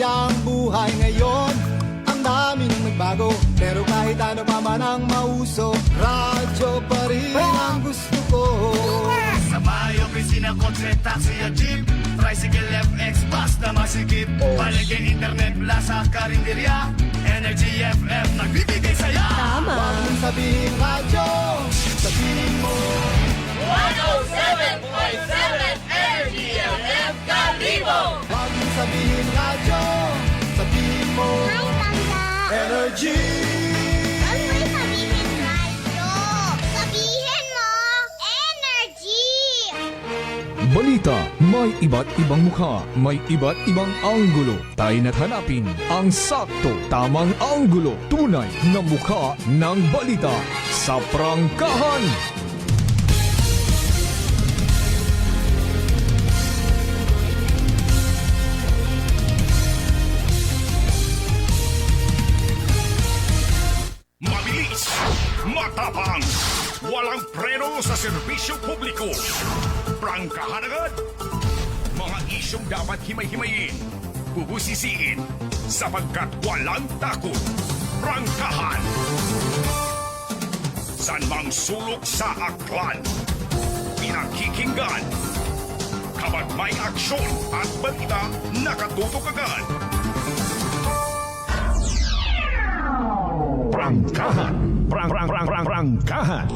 ang buhay ngayon. Ang daming nagbago, pero kahit ano pa man ang mauso, radyo pa rin ang gusto ko. Sa bahay, opisina, kotse, taxi at jeep, tricycle, FX, bus na masikip, palengke, internet, plaza, karinderya, Energy FM, nagbibigay saya. Tama. Huwag mong sabihin radyo, sabihin mo 107.7 Energy FM Kalibo. Huwag mong sabihin radyo, sabihin mo Hi, Tanda. Energy. Huwag mo sabihin radyo. Sabihin mo, energy. Balita, may iba't ibang mukha, may iba't ibang anggulo. Tayo na't hanapin ang sakto, tamang anggulo, tunay na mukha ng balita sa prangkahan. Mabilis, matapang, walang preno sa serbisyo publiko. Prangkahan agad. Mga isyong dapat himay-himayin, bubusisiin, sapagkat walang takot. Prangkahan. San mang sulok sa aklan, pinakikinggan. Kapag may aksyon at balita, nakatutok agad. Prangkahan. Prangkahan. Prangkahan. Prangkahan. Prangkahan.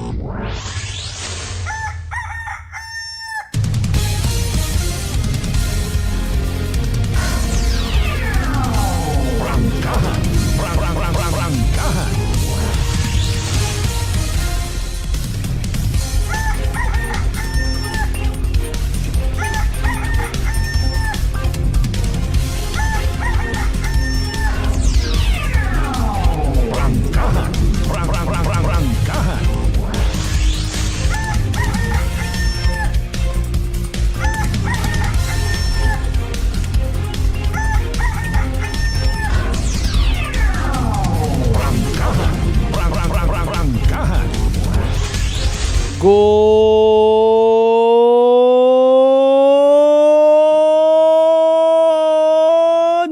Good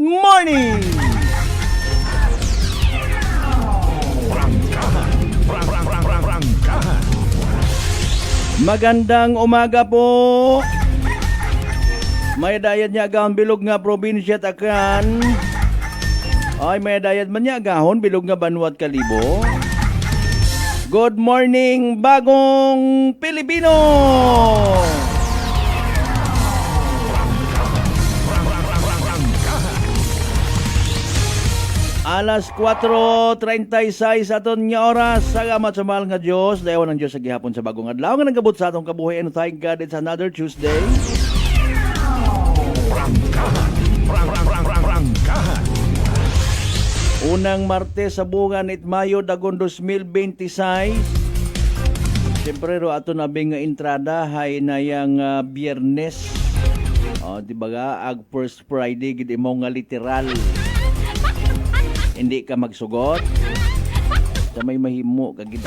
morning! Prangkahan. Magandang umaga po! May dayad niya agahon bilog nga probinsya takan. Ay may dayad man niya agahon bilog nga Banwat Kalibo. Good morning, bagong Pilipino! Alas 4:36 aton nga oras. Salamat sa mahal nga Diyos. Dayawan ng Diyos sa gihapon sa bagong adlaw nga nagabot sa atong kabuhi. And thank God it's another Tuesday. Prangkahan. Unang Martes sa buwan it Mayo dagon 2026. Siyempre ro ato nabing nga entrada hay na yang Biyernes. Di ba ga ag first Friday gid imo nga literal. Hindi ka magsugot. Sa may mahimo ka gid.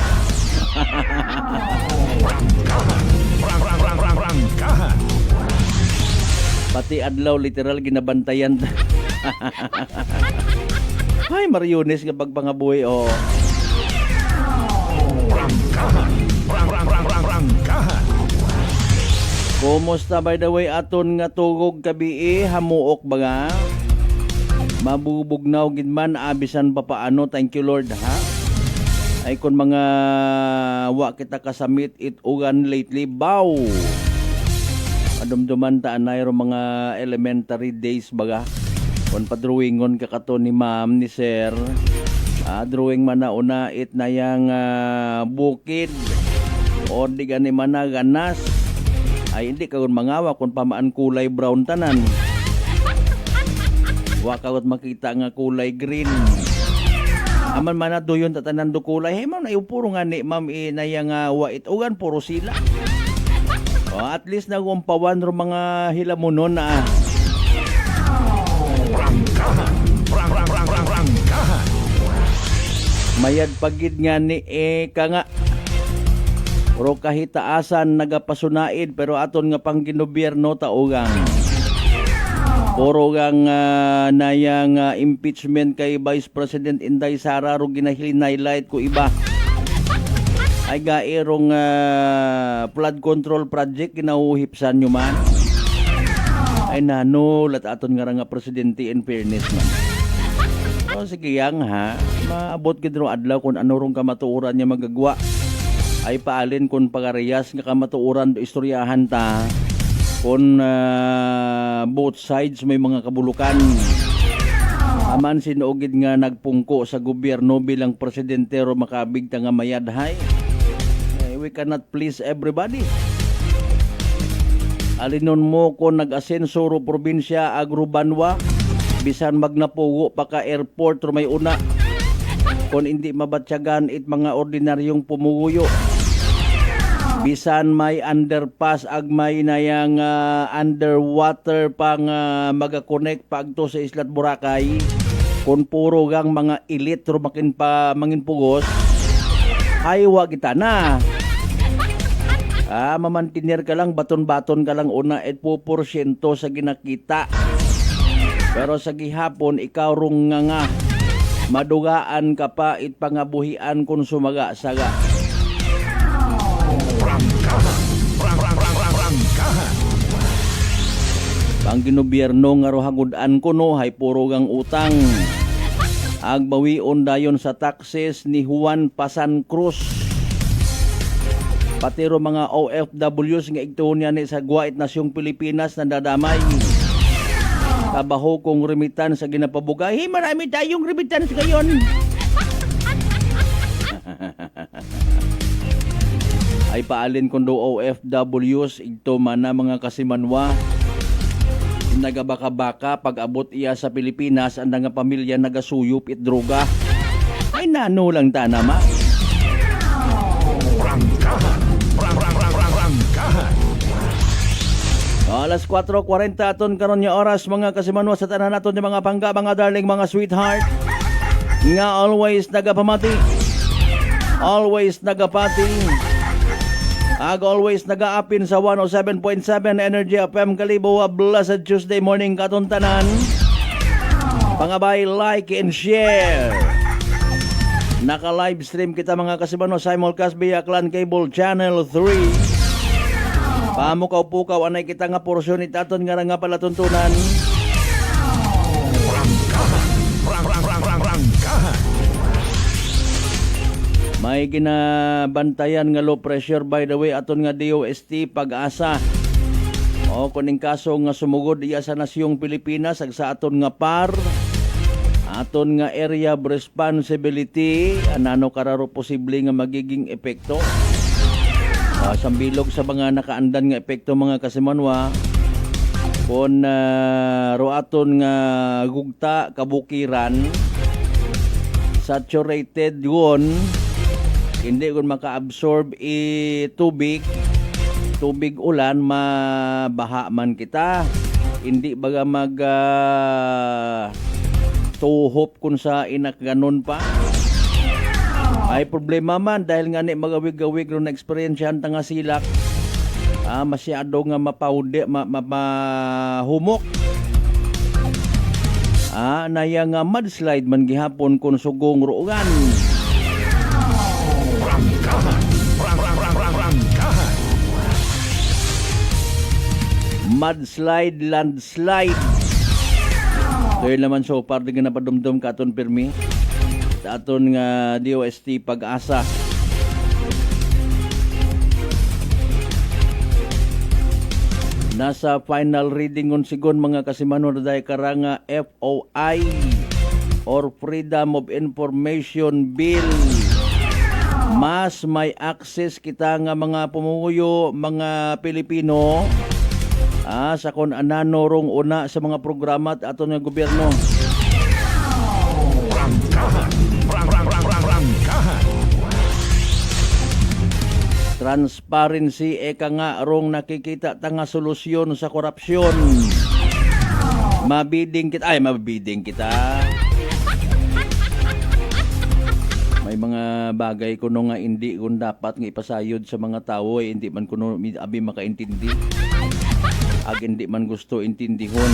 Prangkahan. Pati adlaw literal ginabantayan. Ay, Mariones nga pagpangabuhi o. Prangkahan. Kumusta by the way aton nga tugog gabi hamuok baga? Mabubugnaw gid man abisan pa paano. Thank you Lord ha. Ay kon mga wa kita kasamit itugan lately baw. Adumduman ta anay ro mga elementary days baga. Kon padrawingon ka kato ni ma'am ni sir. Drawing man na una it na yang bukid. O di gani man na ganas. Ay hindi ka kun mangawa kun pamaan kulay brown tanan. Wa ka kot makita nga kulay green. Aman man na doyon tatanan do kulay. Hey ma'am na puro nga ni ma'am na yang wa itugan puro sila. O at least nagumpawan ro mga hilamonon na. Prangkahan. Mayad pagid nga ni ka nga. Pero kahit taasan nagapasunaid pero aton nga pang ginobierno taugang. Puro gang nayang impeachment kay Vice President Inday Sara ro ginahili-highlight ko iba. Ay gairong flood control project kinahuhipsan nyo man. Ay nano, lat aton nga presidente in fairness man. So sige yang ha, maabot gidro adlaw kung ano rong kamatuoran niya magagwa. Ay paalin kung pagarayas nga kamatuoran do istoryahan ta. Kung both sides may mga kabulukan. Aman sinuogid nga nagpungko sa gobyerno bilang presidente ro makabig ta nga mayadhay. We cannot please everybody. Alinon mo kung nag-asenso ro probinsya agrubanwa bisan magnapugo pa ka airport ro may una. Kung hindi mabatyagan it mga ordinaryong pumuguyo. Bisan may underpass ag may nayang underwater pang magakonect pagto sa Islat Boracay kung puro gang mga elite ro mangin pugos ay wa kita na mamantinir ka lang baton-baton ka lang una 8% sa ginakita pero sa gihapon ikaw rong nga madugaan ka pa it pangabuhian kung sumaga-saga. Ang ginobyerno nga rohagudan ko no hay puro gang utang. Agbawion dayon sa taxes ni Juan Pasan Cruz. Pati ro mga OFWs nga igtuon niya ni sa Guait Nasyong Pilipinas na dadamay. Kabaho kong remittance sa ginapabugay. Hey, marami tayong remittance ngayon. Ay paalin kondo OFWs ito man na mga kasimanwa nagabaka-baka pag abot iya sa Pilipinas ang nga pamilya nagasuyop it droga ay nano lang tanama. Alas 4:40 aton karon nga oras mga kasimanwa sa tanan naton mga pangga mga darling mga sweetheart nga always nagapamati always nagapati always nag-aapin sa 107.7 Energy FM Kalibo. Blessed Tuesday morning katon tanan. Pangabay, like and share. Naka-live stream kita mga kasimano simulcast via Clan Cable Channel 3. Pamukaw-pukaw anay kita nga porsyon itaton nga palatuntunan. May ginabantayan nga low pressure by the way aton nga DOST Pag-asa. O kuning kaso nga sumugod iya sa nasyong Pilipinas ag sa aton nga PAR. Aton nga area of responsibility anano kararo posible nga magiging epekto. Sambilog sa mga nakaandan nga epekto mga kasimanwa. Kung ro aton nga gugta kabukiran saturated yun. Hindi kung maka-absorb tubig ulan, mabaha man kita. Hindi baga tuhop kung sa inak ganon pa. Ay problema man dahil nga ni magawig-awig ron na eksperyensyahan nga silak. Masyado nga mapaude, mapahumok. Naya nga mudslide man gihapon kung sugong ruugan. Mudslide, landslide. Dahil naman so far di nga napadumdum ka aton pirmi sa aton nga DOST Pag-asa. Nasa final reading on sigon mga kasimano na dahil karanga FOI or Freedom of Information Bill. Mas may access kita nga mga pumuyo, mga Pilipino sa kung anano rong una sa mga programa at aton nga gobyerno. Transparency eka nga rong nakikita tanga solusyon sa korupsyon. Mabiding kita. May mga bagay kuno nga hindi kun dapat nga ipasayod sa mga tao hindi man kuno abi makaintindi. Ag hindi man gusto intindihon.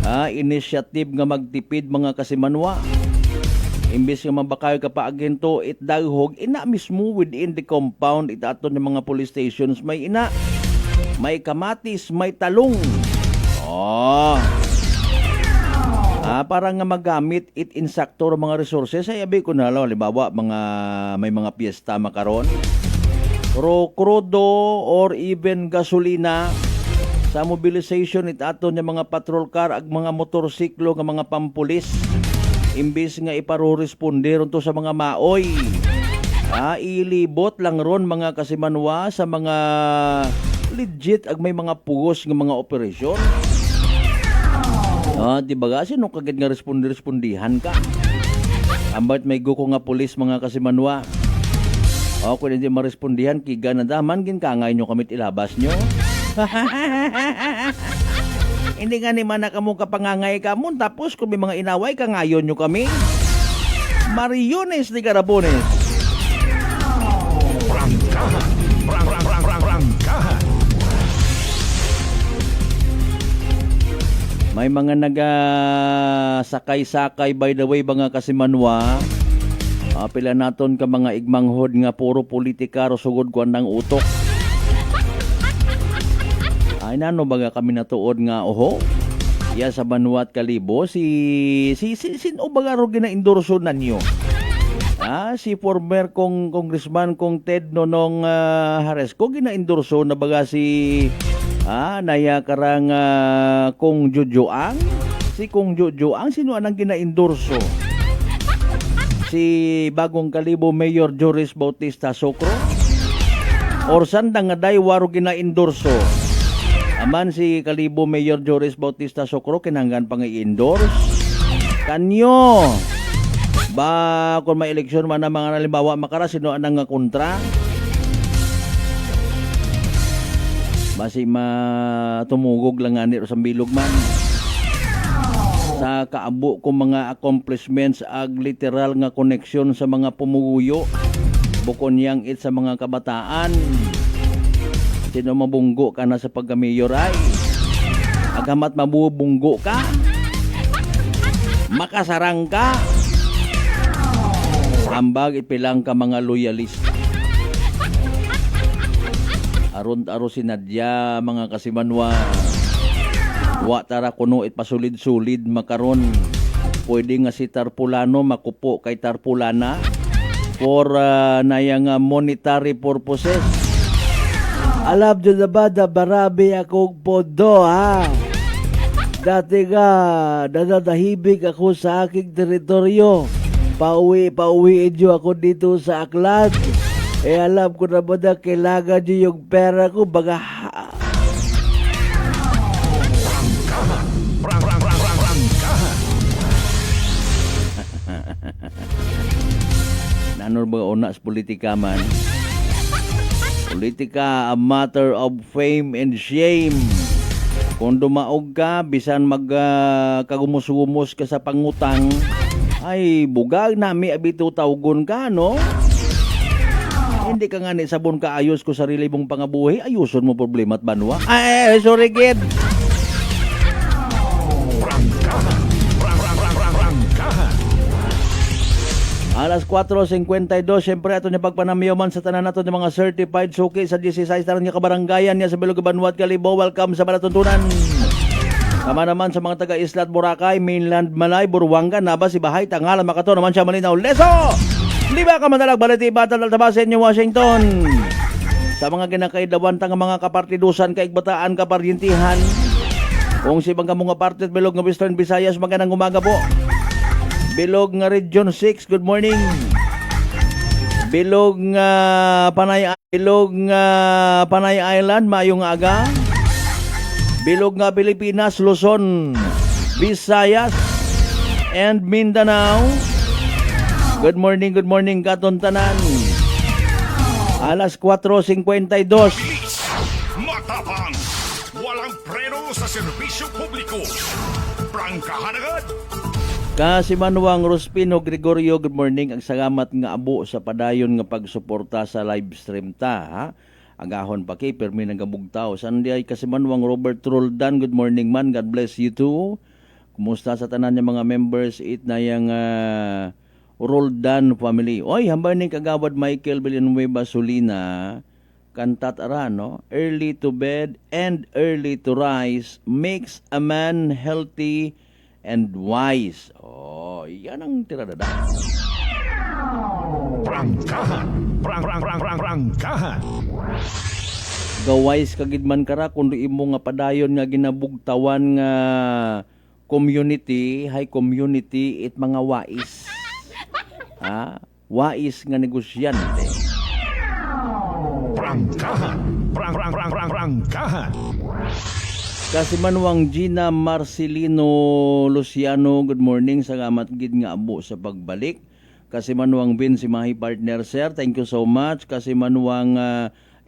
initiative nga magtipid mga kasimanwa. Imbes nga mabakayo ka pa agento daghog ina mismo within the compound itaton ng mga police stations may ina, may kamatis, may talong. Para nga magamit insakto mga resources ay abi ko na halimbawa may mga piyesta makaron. Krudo or even gasolina sa mobilization itaton ng mga patrol car ag mga motorsiklo nga mga pampulis. Imbis nga iparoresponde ron to sa mga maoy. Ilibot lang ron mga kasimanwa sa mga legit ag may mga pugos nga mga operasyon. Di ba kasi nung kagad nga respondihan ka. Ambat may guko nga pulis mga kasimanwa. Kung hindi marespondihan, kiga na daman, ginkangay nyo kamit ilabas nyo. Hindi nga ni mana kamo kapangangay ka mo, tapos kung may mga inaway, kangayon nyo kami. Mariones de Carabones. May mga nagasakay-sakay by the way mga kasimanwa. Pila naton ka mga igmanghod nga puro politika sugod kuan ng utok. Ay nano baga kami natuod nga ya sa Banuat Kalibo si sino baga ro gina-endorso nanyo? Si former congressman kong Ted Nonong Haresco gina-endorso na baga si naya karang Kong Jojoang. Si Kong Jojoang sino anang gina-endorso? Si Bagong Kalibo Mayor Joris Bautista Socro? Or sandang nga day waro gina-endorso? Aman si Kalibo Mayor Joris Bautista Socro kinanggan pang i-endorse kanyo ba kung may eleksyon man na mga halimbawa makara sino anang nga kontra basi matumugog lang ani sa bilog man sa kaabo kong mga accomplishments ag literal nga koneksyon sa mga pumuguyo bukon yang sa mga kabataan. Sino mabunggo ka na sa pagka-mayor ay agamat mabubunggo ka, makasarang ka, ambag ipilang ka mga loyalista. Aron-aro sinadya mga kasimanwa, wa tara kuno pasulid-sulid makaron. Pwede nga si Tarpulano makupo kay Tarpulana for nayang monetary purposes. Alam nyo na ba na marami akong pondo Dati nga nananahimik ako sa aking teritoryo. Pauwiin nyo ako dito sa Aklan. Alam ko naman na kailangan nyo yung pera ko. Baga Nanor ba una sa politika man? Politika a matter of fame and shame. Kung dumaog ka, bisan kagumos-gumos ka sa pangutang, ay bugag nami abito tawgon ka, no? Hindi ka nga ni sabon ka ayos ko sarili mong pangabuhi, ayuson mo problema at banwa. Ay, sorry kid. Alas 4:52, syempre ato niya pagpanamiyoman sa tanan nato ng mga certified suki sa 16 taran nga kabaranggayan niya sa Bilog Banuat Kalibo. Welcome sa Balatuntunan. Tama naman sa mga taga-Islat Boracay, Mainland Malay, Buruanga, Naba, Sibahay, Tangalan, Makato, naman siya Malinaw, Leso! Liba ka madalag, baliti, Batal, Altabasin, New Washington. Sa mga ginakaidawan tang mga kapartidusan, kaigbataan, kaparyentihan. Kung si bangka mga partit, Bilog ng Western Visayas, magandang umaga po. Bilog nga Region 6, good morning. Bilog nga Panay Island, mayong aga. Bilog nga Pilipinas, Luzon, Visayas, and Mindanao. Good morning, katon tanan. Alas 4:52. Matapang, walang preno sa serbisyo publiko. Prangkahan agad. Kasimanwang Rospino Gregorio, good morning. Ang salamat nga abo sa padayon nga pagsuporta sa live stream ta. Agahon pa kay permi ng gabugtaw. Sandiay Kasimanwang Robert Roldan, good morning man. God bless you too. Kumusta sa tanan niya mga members it na yung Roldan family. Oy, hambay ni kagawad Michael Villanueva Solina, kantat ara, no? Early to bed and early to rise makes a man healthy and wise. Oh, yan ang tiradada. Prangkahan. Gawais kagidman kara kundi imo nga padayon nga ginabugtawan nga community, high community it mga wais. Wais nga negosyante. Prangkahan. Kasi manuang Gina Marcelino Luciano, good morning, salamat gid nga abo sa pagbalik. Kasi manuang Vin si Mahi partner sir, thank you so much. Kasi manuang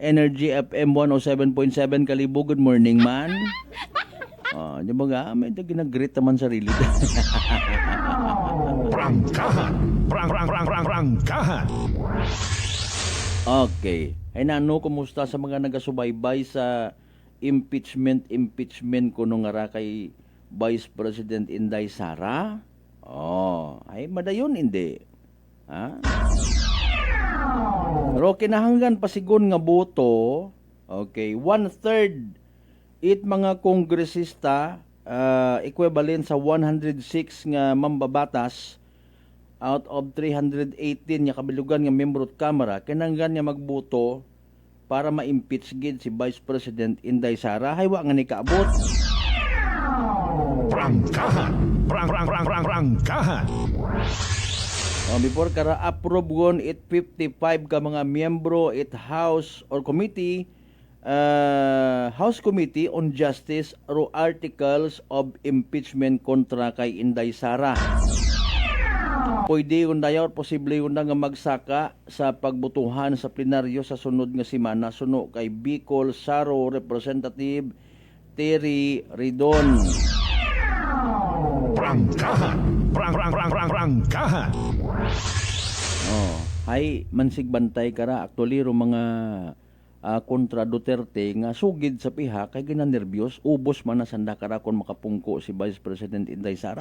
Energy FM 107.7 Kalibo, good morning man. Di ba nga, may ginag-greet naman sarili. Prangkahan. Okay. Ay nano, kumusta sa mga nagasubaybay sa impeachment ko nung ara kay Vice President Inday Sara? Ay madayon hindi. Pero kinahanglan pasigon nga boto, okay, 1/3 it mga kongresista, equivalent sa 106 nga mambabatas out of 318 nga kabilugan nga membro at kamara, kinahanglan nga magboto para ma-impeach gid si Vice President Inday Sara. Haywa nga ni kaabot. Prangkahan. Before kara approve gon it 55 ka mga miyembro it House or Committee House Committee on Justice ro articles of impeachment kontra kay Inday Sara. Pwede undaya or posible unda nga magsaka sa pagbutuhan sa plenaryo sa sunod nga semana suno kay Bicol Saro Representative Terry Ridon. Prangkahan. Hay mansig bantay kara actually ro mga kontra Duterte nga sugid sa piha kay ginanerbyos ubos man na sanda kara kon makapungko si Vice President Inday Sara.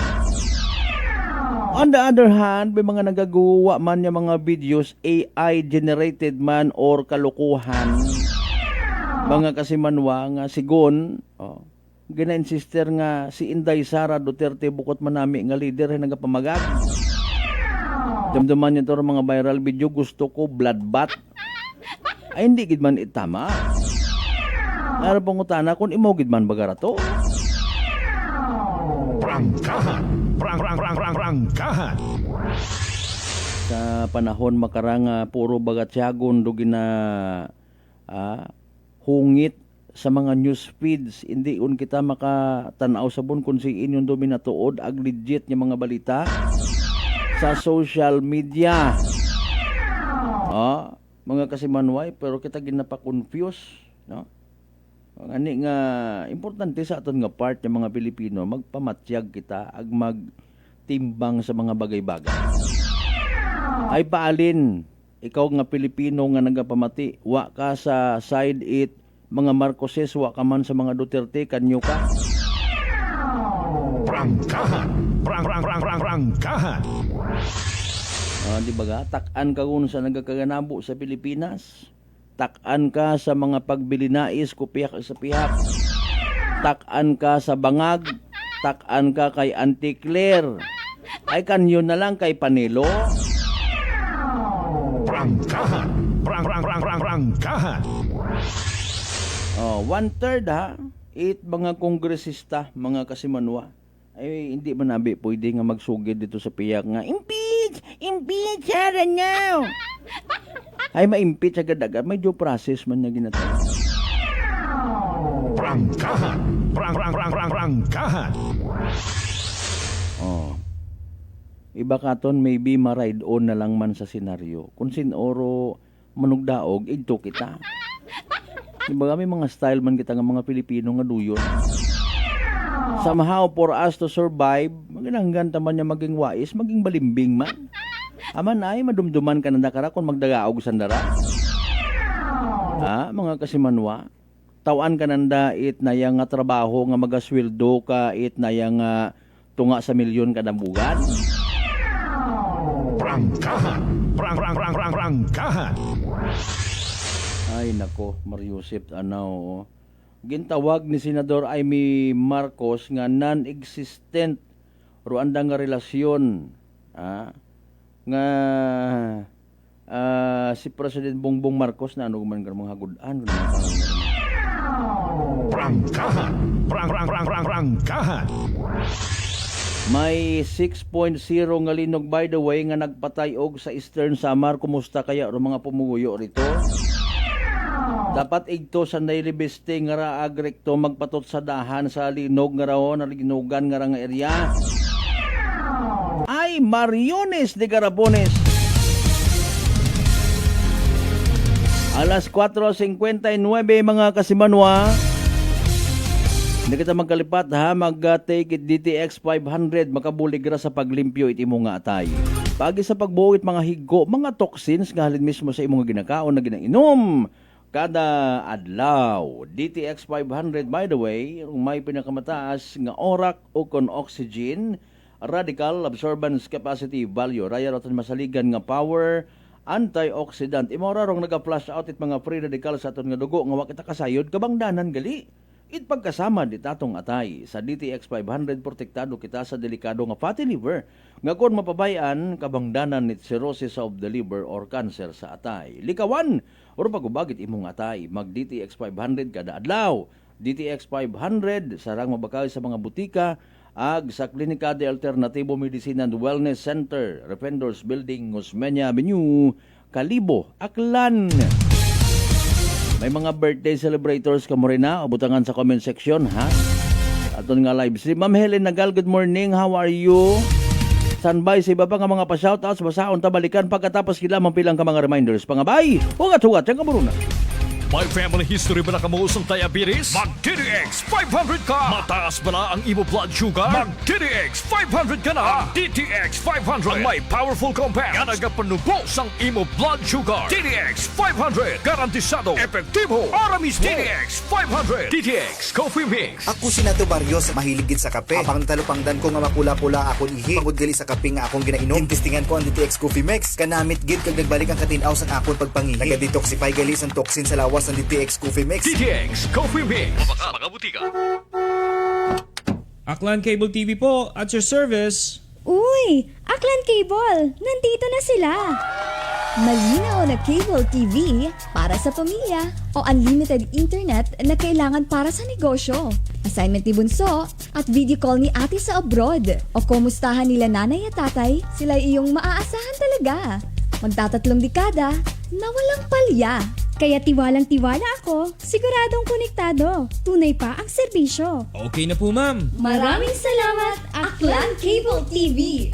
On the other hand, may mga nagagawa man niya mga videos AI generated man or kalukuhan. Mga kasimanwa nga sigon, gina-insister nga si Inday Sara Duterte bukod manami nga leader ay nagapamagag. Damdaman niya to mga viral video, gusto ko bloodbath. Ay hindi gid man itama. Ara pangutana kung imo gid man bagara to. Prangkahan. Sa panahon makarang puro bagatyagon do gina hungit sa mga news feeds, hindi un kita makatanaw sabon kung si inyong dominatuod ag legit nga mga balita sa social media. Mga kasimanway, pero kita ginapa-confuse, no? Ani nga importante sa aton nga part ng mga Pilipino magpamatyag kita ag magtimbang sa mga bagay-bagay. Ay paalin, ikaw nga Pilipino nga nagapamati, wa ka sa side it mga Marcoses, wa ka man sa mga Duterte, kanyo ka. Prangkahan. Di ba ga? Tak-an ka kung sa nagakaganabo sa Pilipinas. Tak-an ka sa mga pagbili nais, kupiyak sa pihak. Tak-an ka sa bangag. Tak-an ka kay Auntie Claire. Ay kanyo na lang kay Panelo. Prangkahan. 1/3 ha. 8 mga kongresista, mga kasimanwa. Ay hindi man nabi pwede nga magsugid dito sa piyak nga impeach Sara now. Ay ma-impeach agad-agad, may due process man niya ginatawa. Prangkahan. Iba katon maybe ma-ride on na lang man sa senaryo. Kung sinoro manugdaog, igto kita. Diba kami mga style man kita nga mga Pilipino nga duyon. Somehow for us to survive, maginanggan taman niya maging wais, maging balimbing man. Aman ay madumduman ka na kara kung magdagaog sandara. Mga kasimanwa, tawan ka nanda it na yang trabaho nga magasweldo ka it na yang tunga sa milyon kada bugan. Prangkahan. Ay nako, Mariusip anaw. Gintawag ni Senador Amy Marcos nga non-existent ruanda nga relasyon nga si President Bongbong Marcos na ano man mga hagudan. Prangkahan. May 6.0 nga linog by the way nga nagpatay og sa Eastern Samar. Kumusta kaya ro mga pumuguyo rito? Dapat igto sa nailibiste nga ra agrekto magpatot sa dahan sa linog nga raw na linugan nga ra nga area. Ay Mariones de Garapones. Alas 4:59 mga kasimanwa. Hindi kita magkalipat ha, mag-take it DTX 500, makabulig ra sa paglimpyo iti mo nga atay. Pagi sa pagbuhit mga higo, mga toxins nga halin mismo sa imong ginakaon na ginainom kada adlaw. DTX 500 by the way, may pinakamataas nga orak o kon oxygen, radical absorbance capacity value, raya raton masaligan nga power, antioxidant. Imora rong naga-flush out it mga free radical sa aton nga dugo nga wa kita kasayod kabangdanan gali. It pagkasama di tatong atay sa DTX 500 protektado kita sa delikado nga fatty liver nga kon mapabayan kabangdanan ni cirrhosis of the liver or cancer sa atay. Likawan or pagubagit imong atay mag DTX 500 kada adlaw. DTX 500 sarang mabakal sa mga butika ag sa Klinika de Alternativo Medicine and Wellness Center, Refendors Building, Osmeña Avenue, Kalibo, Aklan. May mga birthday celebrators ka mo rin na, abutangan sa comment section, ha? Aton nga live stream. Ma'am Helen Nagal, good morning, how are you? Standby sa iba pa nga mga pa-shoutouts, basaon tabalikan pagkatapos kila mampilang ka mga reminders. Pangabay, hugat-hugat, yan ka mo rin na. May family history ba na kamuusong diabetes? Mag-DTX 500 ka! Mataas ba na ang imo blood sugar? Mag-DTX 500 ka na! DTX 500 ang may powerful compounds nga nagapanubos ang imo blood sugar. DTX 500 garantisado, epektibo, para mismo. DTX 500 DTX Coffee Mix. Ako si Nato Barrios, mahilig gid sa kape. Apang talupangdan ko nga mapula-pula akong ihi. Pagod gali sa kape nga akong ginainom. Imbestingan ko ang DTX Coffee Mix. Kanamit gid kag nagbalik ang katinaw sa akong pagpangihi. Naga-detoxify gali ang toxin sa lawas ng DTX Coffee Mix. DTX Coffee Mix. Mga butika. Aklan Cable TV po, at your service. Uy! Aklan Cable! Nandito na sila! Malinaw na cable TV para sa pamilya o unlimited internet na kailangan para sa negosyo. Assignment ni Bunso at video call ni ate sa abroad. O kumustahan nila nanay at tatay, sila iyong maaasahan talaga. Magtatatlong dekada na walang palya. Kaya tiwalang-tiwala ako, siguradong konektado. Tunay pa ang serbisyo. Okay na po, ma'am. Maraming salamat, Aklan Cable TV!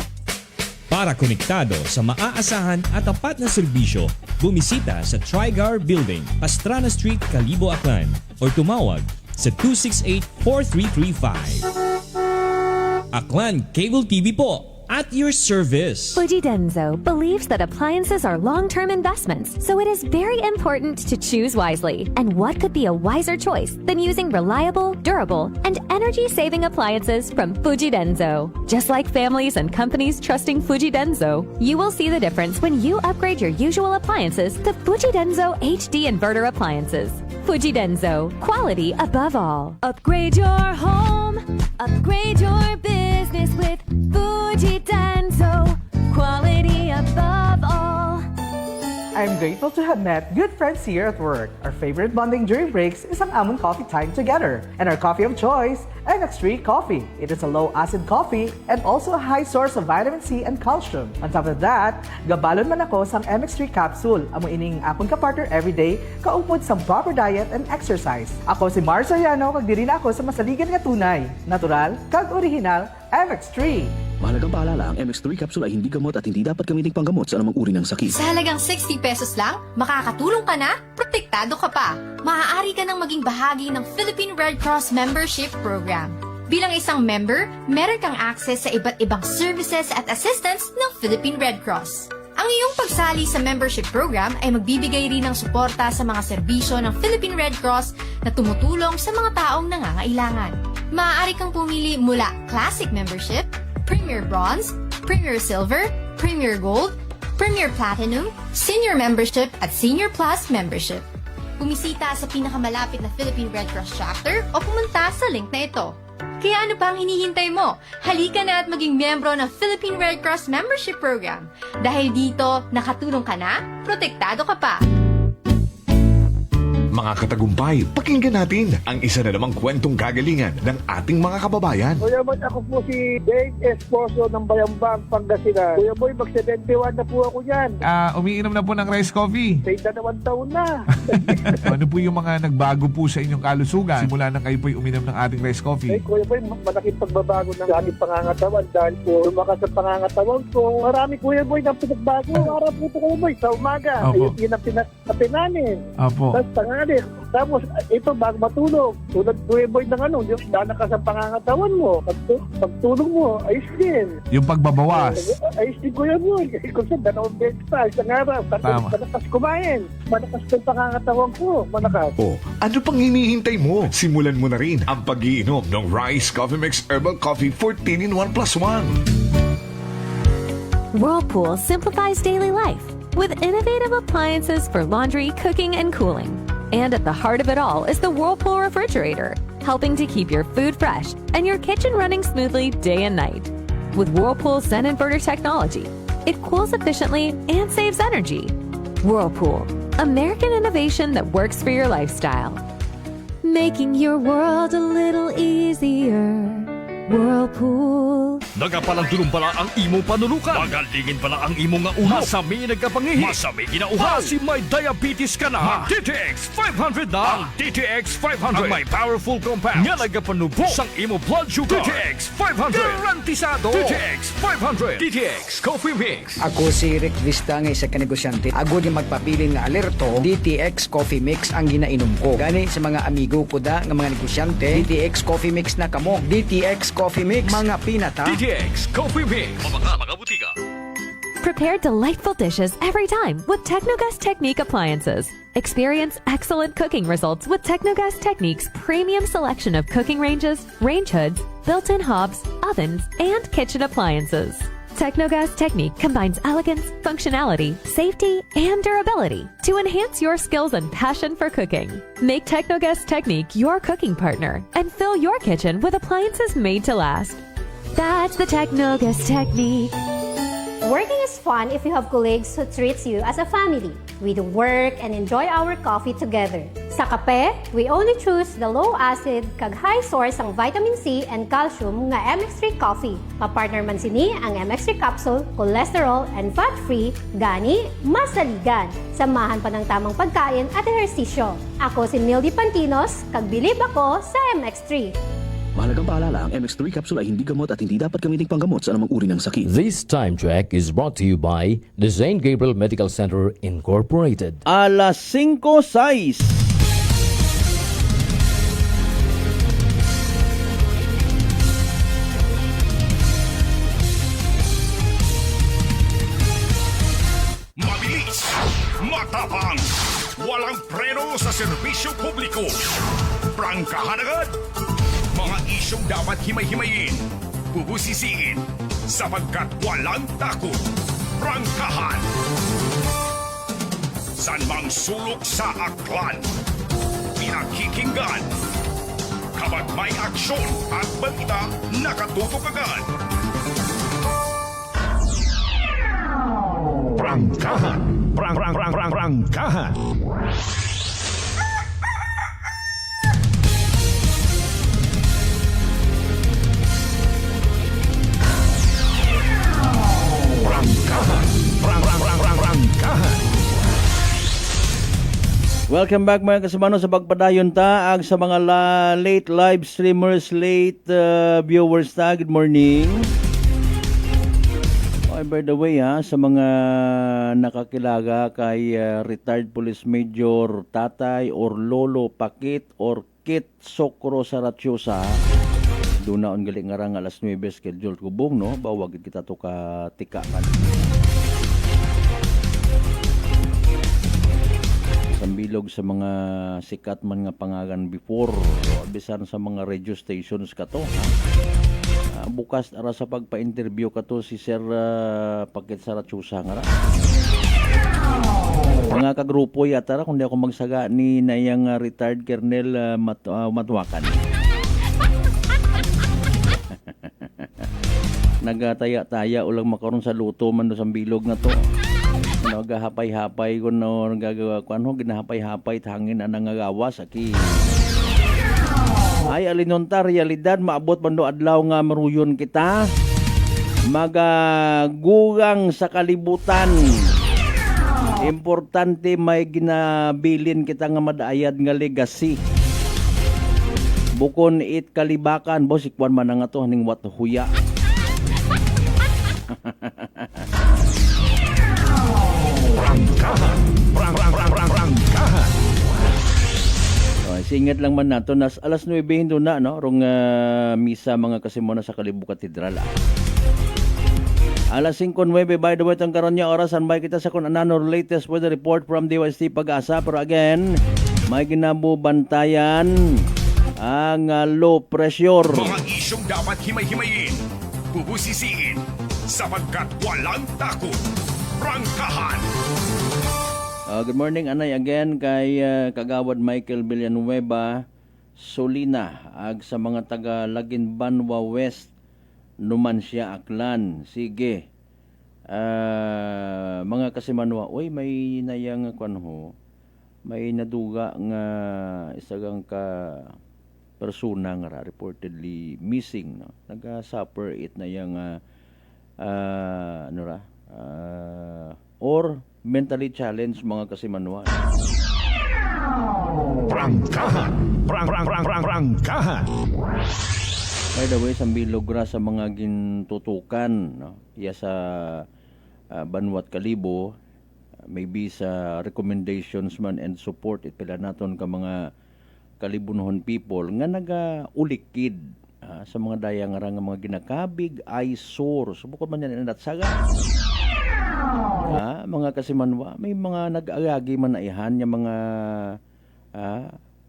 Para konektado sa maaasahan at tapat na serbisyo, bumisita sa Trigar Building, Pastrana Street, Kalibo, Aklan o tumawag sa 268-4335. Aklan Cable TV po, at your service. Fuji Denso believes that appliances are long-term investments, so it is very important to choose wisely. And what could be a wiser choice than using reliable, durable, and energy-saving appliances from Fuji Denso? Just like families and companies trusting Fuji Denso, you will see the difference when you upgrade your usual appliances to Fuji Denso HD inverter appliances. Fuji Denso, quality above all. Upgrade your home, upgrade your business with Fuji Denso, quality above all. I'm grateful to have met good friends here at work. Our favorite bonding during breaks is ang amon coffee time together. And our coffee of choice, MX3 Coffee. It is a low-acid coffee and also a high source of vitamin C and calcium. On top of that, gabalon man ako sang MX3 capsule. Amo ining akong kapartner everyday, kaupod sa proper diet and exercise. Ako si Mars Soriano, kag diri na ako sa masaligan nga tunay, natural, kag original, MX3. Mahalagang paalala, ang MX3 capsule ay hindi gamot at hindi dapat gamiting panggamot sa anumang uri ng sakit. Sa halagang 60 pesos lang, makakatulong ka na, protektado ka pa. Maaari ka nang maging bahagi ng Philippine Red Cross Membership Program. Bilang isang member, meron kang access sa iba't ibang services at assistance ng Philippine Red Cross. Ang iyong pagsali sa membership program ay magbibigay rin ng suporta sa mga serbisyo ng Philippine Red Cross na tumutulong sa mga tao taong nangangailangan. Maaari kang pumili mula Classic Membership, Premier Bronze, Premier Silver, Premier Gold, Premier Platinum, Senior Membership at Senior Plus Membership. Bumisita sa pinakamalapit na Philippine Red Cross chapter o pumunta sa link na ito. Kaya ano pa ang hinihintay mo? Halika na at maging miyembro ng Philippine Red Cross Membership Program. Dahil dito, nakatulong ka na, protektado ka pa. Mga katagumpay, pakinggan natin ang isa na namang kwentong kagalingan ng ating mga kababayan. Kuya Boy, ako po si Dave Esposo ng Bayambang, Pangasinan. Kuya Boy, mag-71 na po ako yan. Umiinom na po ng rice coffee. Sa 2 taon na. Ano po yung mga nagbago po sa inyong kalusugan simula nang kayo po'y uminom ng ating rice coffee? Kuya Boy, malaking pagbabago ng aking pangangatawan dahil po lumakas ang pangangatawan ko. Marami Kuya Boy ng pinagbago. Araw po ito Kuya Boy sa umaga. Opo. Yun ang pinanin. Opo. Tapos tanganin. Tapos ito bago matulog. Tulad Kuya Boy ng lalakas ang pangangatawan mo. Pagtulog mo, ayos din. Yung pagbabawas. Ayos din Kuya Boy. Kasi kung saan, 2 beses pa, isang araw. Tama. Malakas kumain. Malakas yung pangangatawan ko. Malakas. O, ano pang hinihintay mo? Simulan mo na rin ang pag-iinom ng Rice Coffee Mix Herbal Coffee 14 in 1 plus 1. Whirlpool simplifies daily life with innovative appliances for laundry, cooking, and cooling. And at the heart of it all is the Whirlpool refrigerator, helping to keep your food fresh and your kitchen running smoothly day and night. With Whirlpool Sun Inverter technology, it cools efficiently and saves energy. Whirlpool, American innovation that works for your lifestyle. Making your world a little easier. Whirlpool. Nagapalandulong pala ang imong panulukan. Magalingin pala ang imong nga ulo. Masami nagkapangihi. Masami ginauhaw. Si may diabetes ka na. DTX 500 na. Ang DTX 500. Ang may powerful compounds. Nga nagapanubo sang imo blood sugar. DTX 500. Garantisado. DTX 500. DTX Coffee Mix. Ako si Rick Vista nga isa ka negosyante. Ako di magpapili nga alerto. DTX Coffee Mix ang ginainom ko. Gani sa mga amigo ko da nga mga negosyante. DTX Coffee Mix na kamo. DTX Coffee Mix. Mga pinata. DTX Coffee Mix. Mga butika. Prepare delightful dishes every time with Technogas Technique appliances. Experience excellent cooking results with Technogas Technique's premium selection of cooking ranges, range hoods, built-in hobs, ovens, and kitchen appliances. Technogas Technique combines elegance, functionality, safety, and durability to enhance your skills and passion for cooking. Make Technogas Technique your cooking partner and fill your kitchen with appliances made to last. That's the Technogas Technique. Working is fun if you have colleagues who treats you as a family. We do work and enjoy our coffee together. Sa kape, we only choose the low-acid kag high source ang vitamin C and calcium nga MX3 coffee. Mapartner man sini ang MX3 capsule, cholesterol and fat-free, gani masaligan. Samahan pa ng tamang pagkain at ehersisyo. Ako si Mildy Pantinos, kag bilib ako sa MX3. Mahalagang paalala, ang MX3 capsule ay hindi gamot at hindi dapat gamiting panggamot sa anumang uri ng sakit. This time check is brought to you by the St. Gabriel Medical Center Incorporated. Alas 5:06. Mabilis, matapang, walang preno sa serbisyo publiko. Prangkahan agad. Mga isyong dapat himay-himayin, bubusisiin, sapagkat walang takot. Prangkahan. San mang sulok sa aklan, pinakikinggan. Kapag may aksyon at balita, nakatutok agad. Prangkahan. Prangkahan. Welcome back mga kasumano sa pagpadayon ta ag sa mga late live streamers, late viewers ta. Good morning. By the way sa mga nakakilaga kay retired police major Tatay or Lolo Pakit or Kit Sokro Saratiosa, dunaon gali nga rang alas 9 schedule kubong no, bawag kita to ka tikakan. Sambilog bilog sa mga sikat man nga pangalan before. O, bisan sa mga radio stations ka to. Bukas ara sa pagpa-interview ka to si Sir Pakit Sarachusa nga ra. Mga kagrupo yata ra kundi ako magsaga ni nayang retired Colonel Matwakan. Nagataya-taya ulang makaroon sa luto man do sa bilog na to. Nagahapay-hapay ko no nagagawa ko ano ginahapay-hapay hangin anang ngagawas aki. Ay alinonta realidad maabot man do adlaw nga maruyon kita. Magagugang sa kalibutan. Importante may ginabilin kita nga madayad nga legacy. Bukon it kalibakan boss ikwan man nga to ning wat huya. Prangkahan. Singat lang man nato nas alas 9 hindo na no rong misa mga kasimona sa Kalibo Katedral. Alas 5:09 by the way tong karon nya oras anbay kita sa kun anano latest weather report from DYST Pag-asa pero again may ginabubantayan ang low pressure. Mga isyong dapat himay-himayin, bubusisiin, sapagkat walang takot. Prangkahan. Good morning, Anay, again kay Kagawad Michael Villanueva Solina ag sa mga taga Laginbanwa West Numancia Aklan. Sige. Mga kasimanwa, oy may nayang kwanho. May naduga nga isagang ka persona nga reportedly missing no. Naga-suffer it na yang or mentally challenged mga kasimanwa. Prangkahan. Prangkahan. By the way, sambilog ra sa mga gintutukan no, iya sa Banwat Kalibo, maybe sa recommendations man and support itpila naton ka mga Kalibunohon people nga naga-ulikid sa mga dayang ra nga mga ginakabig eyesore. Subukon man yan natsaga. Mga kasimanwa, may mga nag-agagi man na ihan yung mga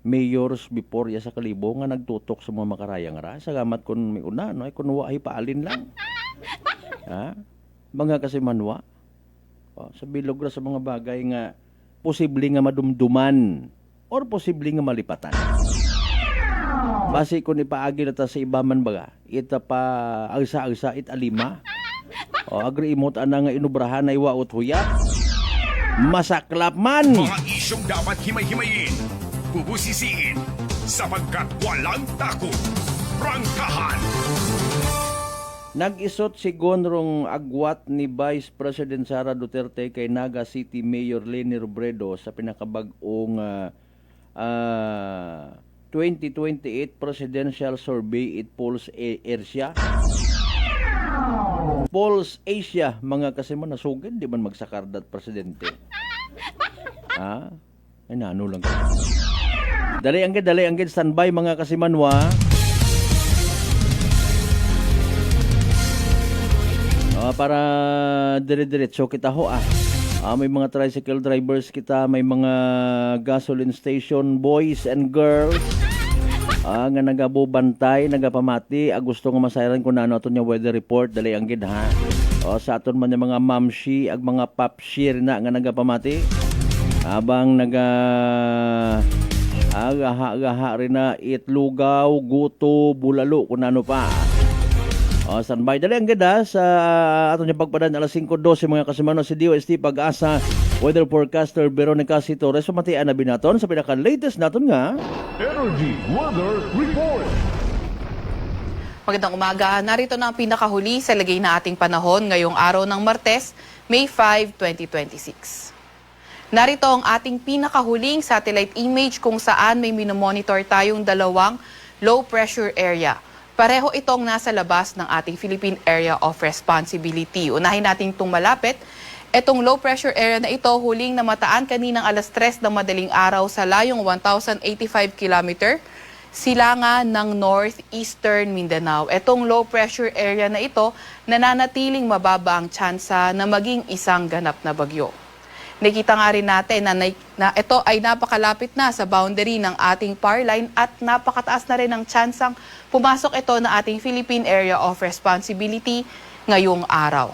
mayors before ya sa Kalibo nga nagtutok sa mga makarayang ra. Salamat kun may una, no? Ay kun wa ay paalin lang. Mga kasimanwa, sa bilog ra sa mga bagay nga posible nga madumduman or posible nga malipatan. Basi kun ipaagi na ta sa iba man baga, ita pa agsa-agsa it alima. Agri imot ana nga inubrahan ay waot huyat. Masaklap man. Mga isyong dapat himay-himayin, bubusisiin, sapagkat walang takot. Prangkahan. Nag-isot si Gonrong agwat ni Vice President Sara Duterte kay Naga City Mayor Leni Robredo sa pinakabag-ong 2028 Presidential Survey it polls Asia. Polls Asia, mga kasiman nasugid, di man magsakardat presidente. Ay nano lang ka. Dali anggid, standby mga kasimanwa. Para dire-diretso kita ho may mga tricycle drivers kita, may mga gasoline station boys and girls. Nga nagabubantay, nagapamati, gusto nga masayran ko na ano aton yung weather report, dali ang gid ha. Sa aton man yung mga mamshi, ag mga papshi na nga nagapamati. Habang agaha rin na itlugaw, guto, bulalo, kung ano pa. Standby, dali ang gid sa aton yung pagpadan alas 5:12 mga kasimano si DOST Pag-asa weather forecaster Veronica C. Torres. Sumatian na binaton sa pinaka-latest naton nga Energy Weather Report. Magandang umaga. Narito na ang pinakahuli sa lagay na ating panahon ngayong araw ng Martes, May 5, 2026. Narito ang ating pinakahuling satellite image kung saan may minomonitor tayong dalawang low pressure area. Pareho itong nasa labas ng ating Philippine Area of Responsibility. Unahin natin itong malapit. Itong low pressure area na ito huling namataan kaninang alas 3 ng madaling araw sa layong 1,085 km silangan ng northeastern Mindanao. Itong low pressure area na ito nananatiling mababa ang tsansa na maging isang ganap na bagyo. Nakita nga rin natin na ito ay napakalapit na sa boundary ng ating PAR line at napakataas na rin ang tsansang pumasok ito na ating Philippine Area of Responsibility ngayong araw.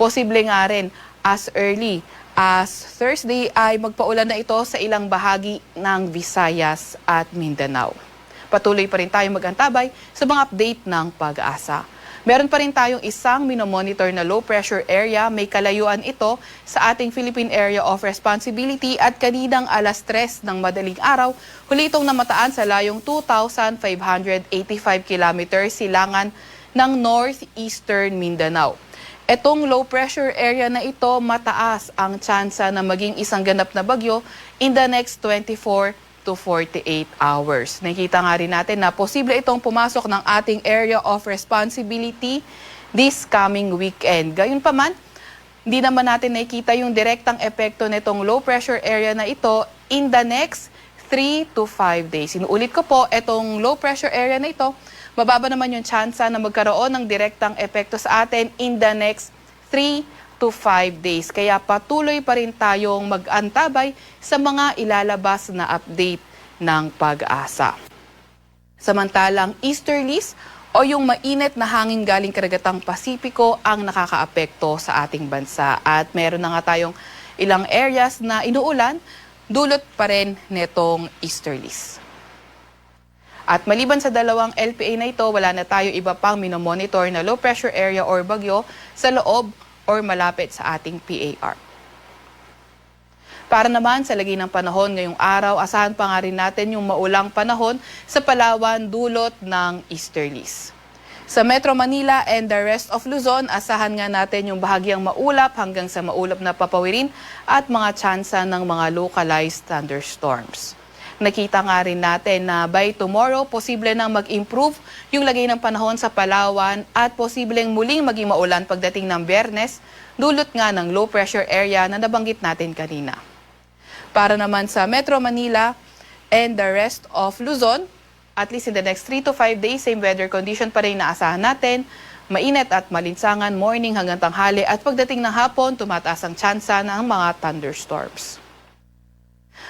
Posible nga rin as early as Thursday ay magpaulan na ito sa ilang bahagi ng Visayas at Mindanao. Patuloy pa rin tayo mag-antabay sa mga update ng pag-asa. Meron pa rin tayong isang minomonitor na low pressure area. May kalayuan ito sa ating Philippine Area of Responsibility at kaninang alas 3 ng madaling araw, huli itong namataan sa layong 2,585 kilometers silangan ng northeastern Mindanao. Etong low pressure area na ito, mataas ang tsansa na maging isang ganap na bagyo in the next 24 to 48 hours. Nakita nga rin natin na posible itong pumasok ng ating area of responsibility this coming weekend. Gayunpaman, hindi naman natin nakikita yung direktang epekto nitong low pressure area na ito in the next 3 to 5 days. Inuulit ko po, itong low pressure area na ito, mababa naman yung tsansa na magkaroon ng direktang epekto sa atin in the next 3 to 5 days. Kaya patuloy pa rin tayong mag-antabay sa mga ilalabas na update ng pag-asa. Samantalang easterlies o yung mainit na hangin galing karagatang Pasipiko ang nakakaapekto sa ating bansa. At meron na nga tayong ilang areas na inuulan, dulot pa rin netong easterlies. At maliban sa dalawang LPA na ito, wala na tayo iba pang minomonitor na low pressure area or bagyo sa loob or malapit sa ating PAR. Para naman sa lagi ng panahon ngayong araw, asahan pa nga rin natin yung maulang panahon sa Palawan dulot ng easterlies. Sa Metro Manila and the rest of Luzon, asahan nga natin yung bahagyang maulap hanggang sa maulap na papawirin at mga tsansa ng mga localized thunderstorms. Nakita nga rin natin na by tomorrow, posible nang mag-improve yung lagay ng panahon sa Palawan at posibleng muling maging maulan pagdating ng Biyernes, dulot nga ng low pressure area na nabanggit natin kanina. Para naman sa Metro Manila and the rest of Luzon, at least in the next 3 to 5 days, same weather condition pa rin naasahan natin. Mainit at malinsangan morning hanggang tanghali at pagdating ng hapon, tumataas ang tsansa ng mga thunderstorms.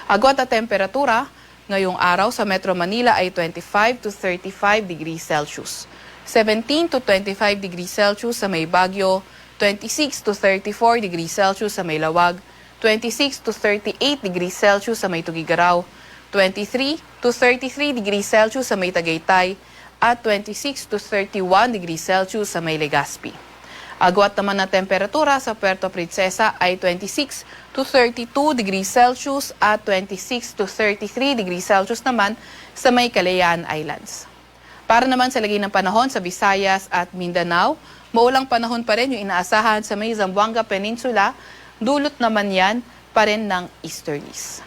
Agwat at temperatura, ngayong araw sa Metro Manila ay 25 to 35 degrees Celsius. 17 to 25 degrees Celsius sa may Baguio, 26 to 34 degrees Celsius sa may Lawag, 26 to 38 degrees Celsius sa may Tugigaraw, 23 to 33 degrees Celsius sa may Tagaytay, at 26 to 31 degrees Celsius sa may Legazpi. Agwat naman na temperatura sa Puerto Princesa ay 26 to 32 degrees Celsius at 26 to 33 degrees Celsius naman sa may Calayan Islands. Para naman sa lagi ng panahon sa Visayas at Mindanao, maulang panahon pa rin yung inaasahan sa may Zamboanga Peninsula, dulot naman yan pa rin ng easterlies.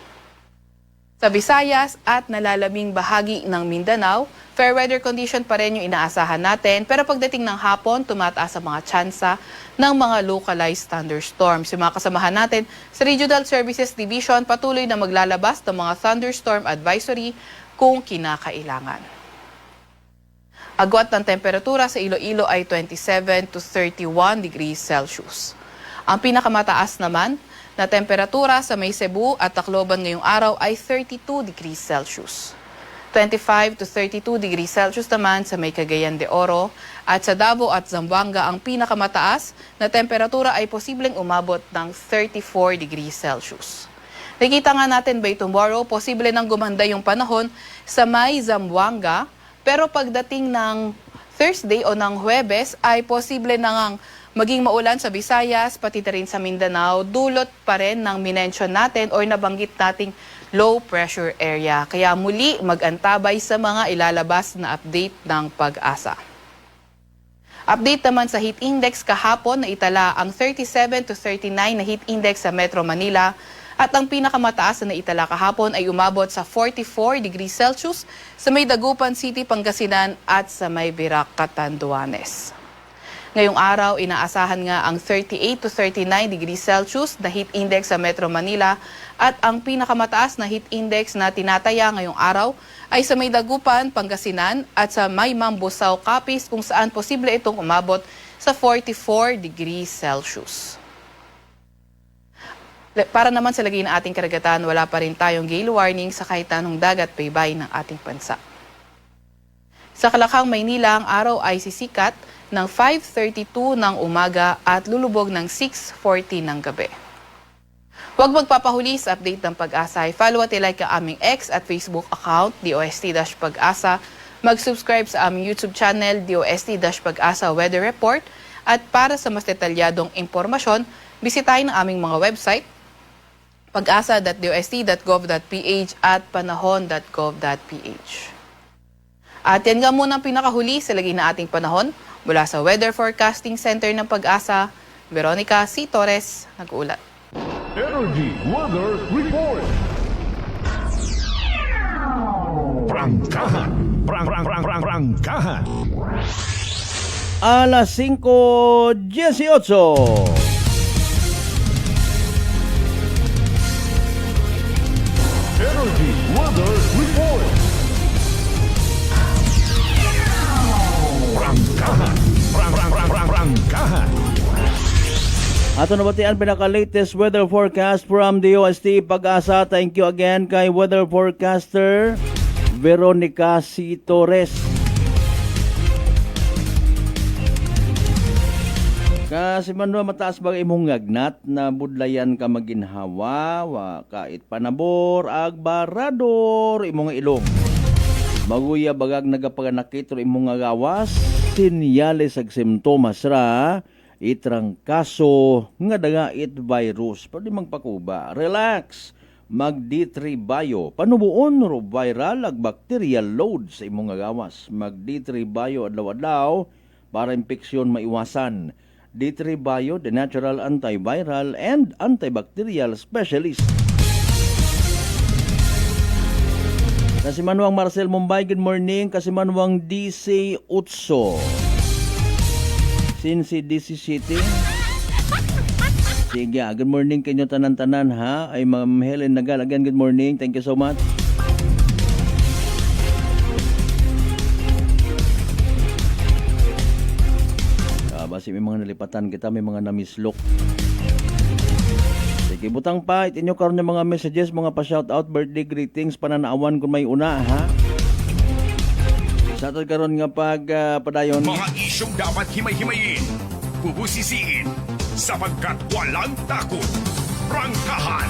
Sa Visayas at nalalaming bahagi ng Mindanao, fair weather condition pa rin yung inaasahan natin, pero pagdating ng hapon, tumataas ang mga tsansa ng mga localized thunderstorms. Yung mga kasamahan natin sa Regional Services Division patuloy na maglalabas ng mga thunderstorm advisory kung kinakailangan. Agwat ng temperatura sa Iloilo ay 27 to 31 degrees Celsius. Ang pinakamataas naman na temperatura sa may Cebu at Tacloban ngayong araw ay 32 degrees Celsius. 25 to 32 degrees Celsius naman sa may Cagayan de Oro at sa Davao at Zamboanga ang pinakamataas na temperatura ay posibleng umabot ng 34 degrees Celsius. Nakita nga natin by tomorrow, posible nang gumanda yung panahon sa may Zamboanga, pero pagdating ng Thursday o ng Huwebes ay posible nang maging maulan sa Visayas, pati na rin sa Mindanao, dulot pa rin ng minention natin o nabanggit nating low pressure area. Kaya muli mag-antabay sa mga ilalabas na update ng pag-asa. Update naman sa heat index kahapon na itala ang 37 to 39 na heat index sa Metro Manila at ang pinakamataas na itala kahapon ay umabot sa 44 degrees Celsius sa may Dagupan City, Pangasinan at sa may Virac, Catanduanes. Ngayong araw, inaasahan nga ang 38 to 39 degrees Celsius na heat index sa Metro Manila at ang pinakamataas na heat index na tinataya ngayong araw ay sa may Dagupan, Pangasinan at sa may Mambusaw, Capiz kung saan posible itong umabot sa 44 degrees Celsius. Para naman sa lagay ng ating karagatan, wala pa rin tayong gale warning sa kahit anong dagat baybay ng ating bansa. Sa Kalakang, Maynila, ang araw ay sisikat ng 5:32 ng umaga at lulubog ng 6:40 ng gabi. Huwag magpapahuli sa update ng Pag-asa. Follow at like ang aming X at Facebook account, DOST-Pag-asa. Mag-subscribe sa aming YouTube channel, DOST-Pag-asa Weather Report. At para sa mas detalyadong impormasyon, bisitahin ang aming mga website, pag-asa.dost.gov.ph at panahon.gov.ph. At yan nga muna ang pinakahuli sa lagay na ating panahon. Mula sa Weather Forecasting Center ng Pag-asa, Veronica C. Torres, nag-uulat. Energy Weather Report. Prangkahan. Prangkahan. Alas 5:18. Energy Weather Report. Prangkahan. Prangkahan. Ato nabatian pinaka-latest weather forecast from the DOST Pag-asa. Thank you again kay weather forecaster Veronica C. Torres. Kasi man mataas ba imong ngagnat na budlayan ka maginhawa, wa kait panabor, agbarador, imong ilong. Maguya bagag nagapaganakit o imong agawas, sinyales ag simptomas ra, itrang kaso nga dagait virus. Pwede magpakuba. Relax. Mag D3 Bio. Panubuon ro viral ag bacterial load sa imong agawas. Mag D3 Bio adlaw-adlaw para impeksyon maiwasan. D3 Bio, the natural antiviral and antibacterial specialist. Kasimanwang Marcel Mumbai, good morning. Kasimanwang DC Utso. Since DC City. Sige, good morning kanyo tanan-tanan ha. Ay Ma'am Helen Nagal, again good morning. Thank you so much. Basi may mga nalipatan kita, may mga namislok. Sige, butang pa, itinyo karon yung mga messages, mga pa-shoutout, birthday greetings, pananaawan kung may una ha. Sa atin karon nga padayon. Mga isyong dapat himay-himayin, bubusisiin, sapagkat walang takot. Prangkahan!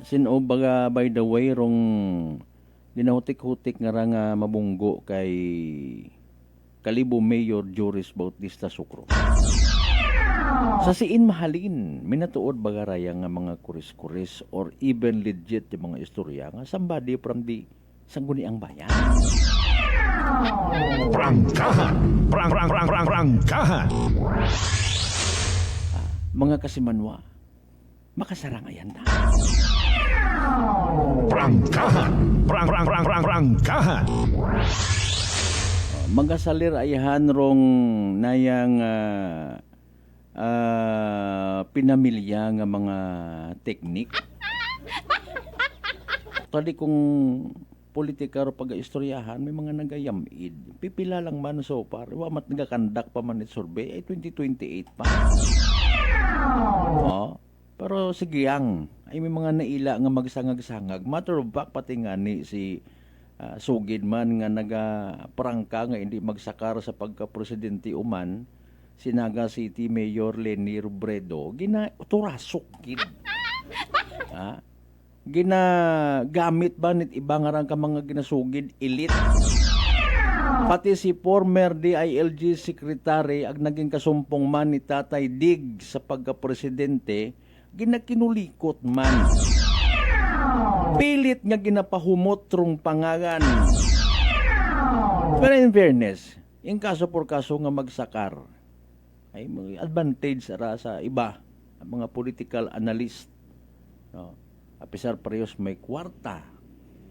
Sino baga by the way, rong ginahutik-hutik nga nga mabunggo kay Kalibo Mayor Joris Bautista Sucro. Sa siin mahalin, minatuod bagaraya nga mga kuris-kuris or even legit yung mga istorya nga somebody from the sangguni ang bayan. Prangkahan. Prangkahan. Mga kasimanwa, makasarangayan na. Prangkahan. Prangkahan. Magasalir ayahan rong nayang pinamilya nga mga teknik. Tadi kung politika ro pag-istoryahan, may mga nagayamid. Pipila lang man so par. Wa mat nagakandak pa man it survey ay 2028 pa. Pero sigiyang ay may mga naila nga magsangag-sangag. Matter of fact pati nga ni si sugid man nga nagaprangka nga hindi magsakar sa pagka-presidente uman si Naga City Mayor Leni Robredo turasok gid. Ginagamit ba nit ibang arang ka mga ginasugid elite. Pati si former DILG secretary ag naging kasumpong man ni Tatay Dig sa pagka-presidente ginakinulikot man. Pilit nga ginapahumot trong pangagan. Pero in fairness, in kaso por kaso nga magsakar, ay may advantage sa iba, mga political analyst. Apisar parehas may kwarta.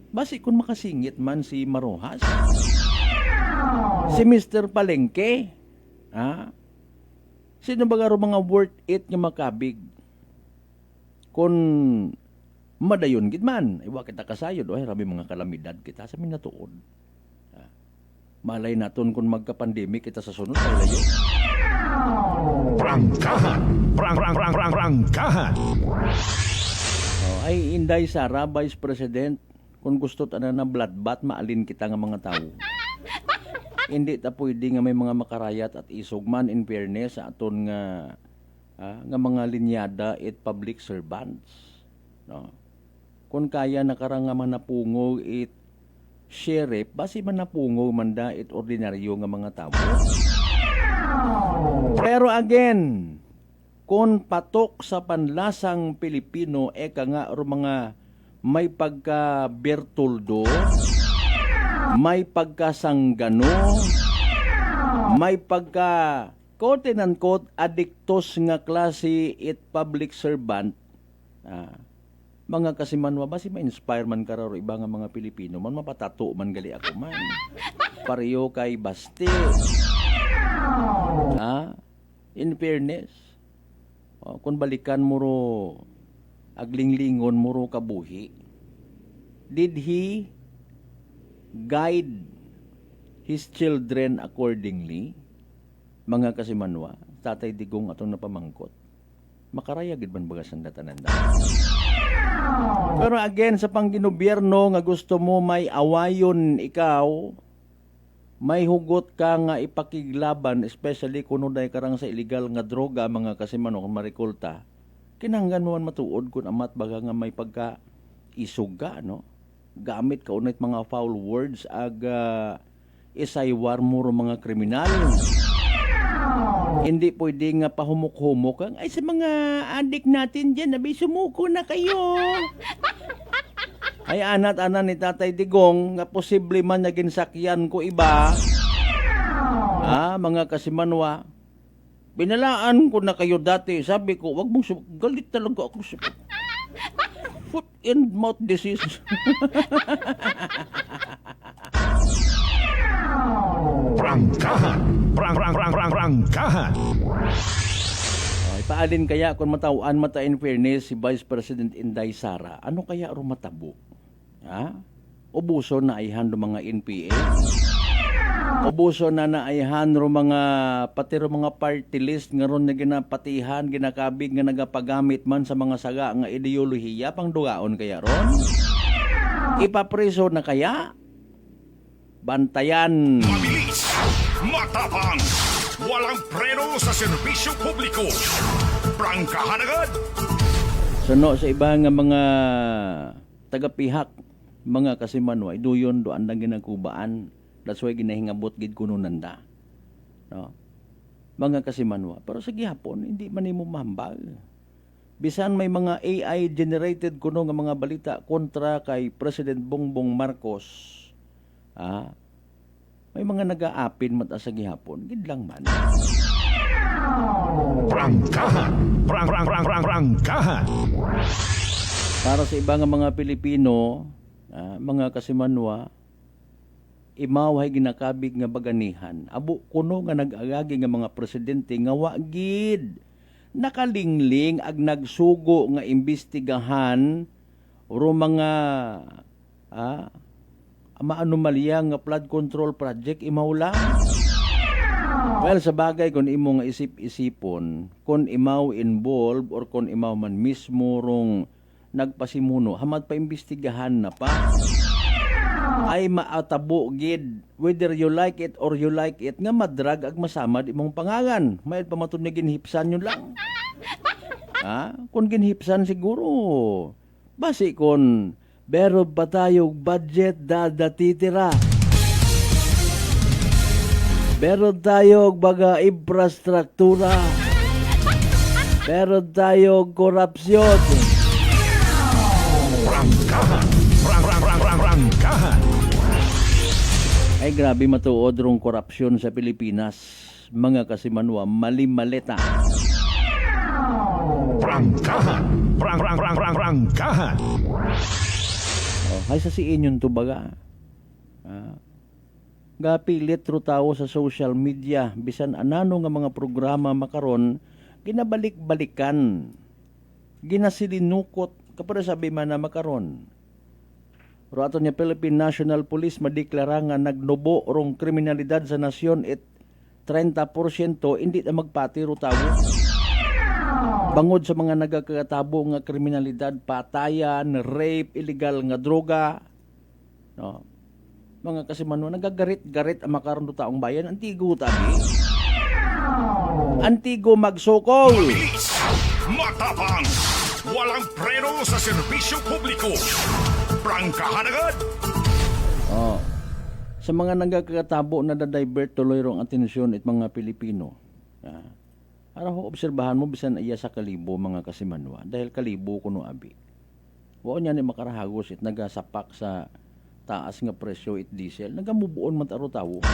Basi kung makasingit man si Marojas, si Mr. Palengke, sino ba garo mga worth it nga makabig? Kung madayon gid man, iwa kita kasayod, oy rami mga kalamidad kita sa minatuod. Malay naton kung magka-pandemic kita sa sunod ay layo. Prangkahan. Prangkahan. Ay Inday Sara, Vice President, kung gusto ta na bloodbath, maalin kita nga mga tao. Hindi ta pwede nga may mga makarayat at isugman in fairness sa aton nga mga linyada it public servants. No? Kung kaya nakarang nga manapungog it sheriff, basi manapungog manda it ordinaryo nga mga tao. Pero again, kung patok sa panlasang Pilipino, eka nga mga may pagka-Bertoldo, may pagka-Sanggano, may pagka quote and unquote addictos nga klase it public servant. Mga kasimanwa ba si ma-inspire man kararo iba nga mga Pilipino man mapatato man gali ako man. Pareho kay Basti. In fairness, kung balikan mo ro aglinglingon mo ro kabuhi, did he guide his children accordingly? Mga kasimanwa, Tatay Digong atong napamangkot. Makarayagid man bagas ang datananda. Pero again, sa pangginobierno nga gusto mo may awayon ikaw, may hugot ka nga ipakiglaban, especially kuno day karang sa illegal nga droga, mga kasimano, kung marikulta, kinanggan mo man matuod kung amat baga nga may pagka isuga, no? Gamit ka unit mga foul words isaywar mo mga kriminal. Hindi pwede nga pahumok-humok ang ay sa mga adik natin dyan, nabi sumuko na kayo. Ay anat-anan ni Tatay Digong nga posible man naging sakyan ko iba. Mga kasimanwa, binalaan ko na kayo dati. Sabi ko, wag mong galit talaga ako sa foot and mouth disease. Prangkahan. Prangkahan. Paalin kaya kung matawaan mata in fairness si Vice President Inday Sara, ano kaya ro matabo? Ubuso na ayhan do mga NPA. Ubuso na ayhan ro mga pati ro mga party list nga ron na ginapatihan, ginakabig nga nagapagamit man sa mga saga nga ideolohiya pang dugaon kaya ron. Ipapreso na kaya? Bantayan. Mabilis, matapang, walang preno sa serbisyo publiko. Prangkahan agad. Suno sa iba nga mga tagapihak, mga kasimanwa, iduyon doan lang ginagkubaan. That's why ginahingabot gid kuno nanda. No? Mga kasimanwa. Pero sa gihapon, hindi man mo mahambal. Bisan may mga AI generated kuno nga mga balita kontra kay President Bongbong Marcos. May mga nag-aapin mata sa gihapon, gid lang man. Prangkahan. Prangkahan. Para sa iba nga mga Pilipino, mga kasimanwa, imaw hay ginakabig nga baganihan. Abo kuno nga nag-agagi nga mga presidente nga wa gid nakalingling ag nagsugo nga imbestigahan ro mga maanomalya nga flood control project imaw lang. Well, sa bagay kung imo nga isip-isipon, kung imaw involved or kung imaw man mismo rong nagpasimuno, hamad pa imbestigahan na pa. Ay maatabo gid whether you like it or you like it nga madrag ag masamad imong pangangan. May pa matun ginhipsan yun lang. Kung ginhipsan siguro basi kon pero ba tayong budget dadatitira? Pero tayong baga infrastruktura. Pero tayong korupsyon. Prangkahan. Ay grabe matuod rong korupsyon sa Pilipinas. Mga kasimanwa, mali-maleta. Prangkahan. Prangkahan. Hay sa si inyon to baga. Gapilit ro tao sa social media bisan anano nga mga programa makaron ginabalik-balikan. Ginasilinukot kapag sabi man na makaron. Ro ato niya Philippine National Police madeklara nga nagnubo rong kriminalidad sa nasyon it 30% hindi na magpatiro tawo. Bangod sa mga nagakatabo nga kriminalidad, patayan, rape, illegal nga droga, no? Mga kasimano, nagagarit-garit ang makaroon do taong bayan, antigo tabi. Antigo magsukol. Mabilis, matapang, walang preno sa serbisyo publiko. Prangkahan agad. Oh. Sa mga nagakatabo na da-divert tuloy rong atensyon it mga Pilipino. Araw obserbahan mo bisan iya sa kalibo mga kasimanwa dahil kalibo kuno abi. Wao nya ni makarahagos it nagasapak sa taas nga presyo it diesel, nagamubuon man taro tawo.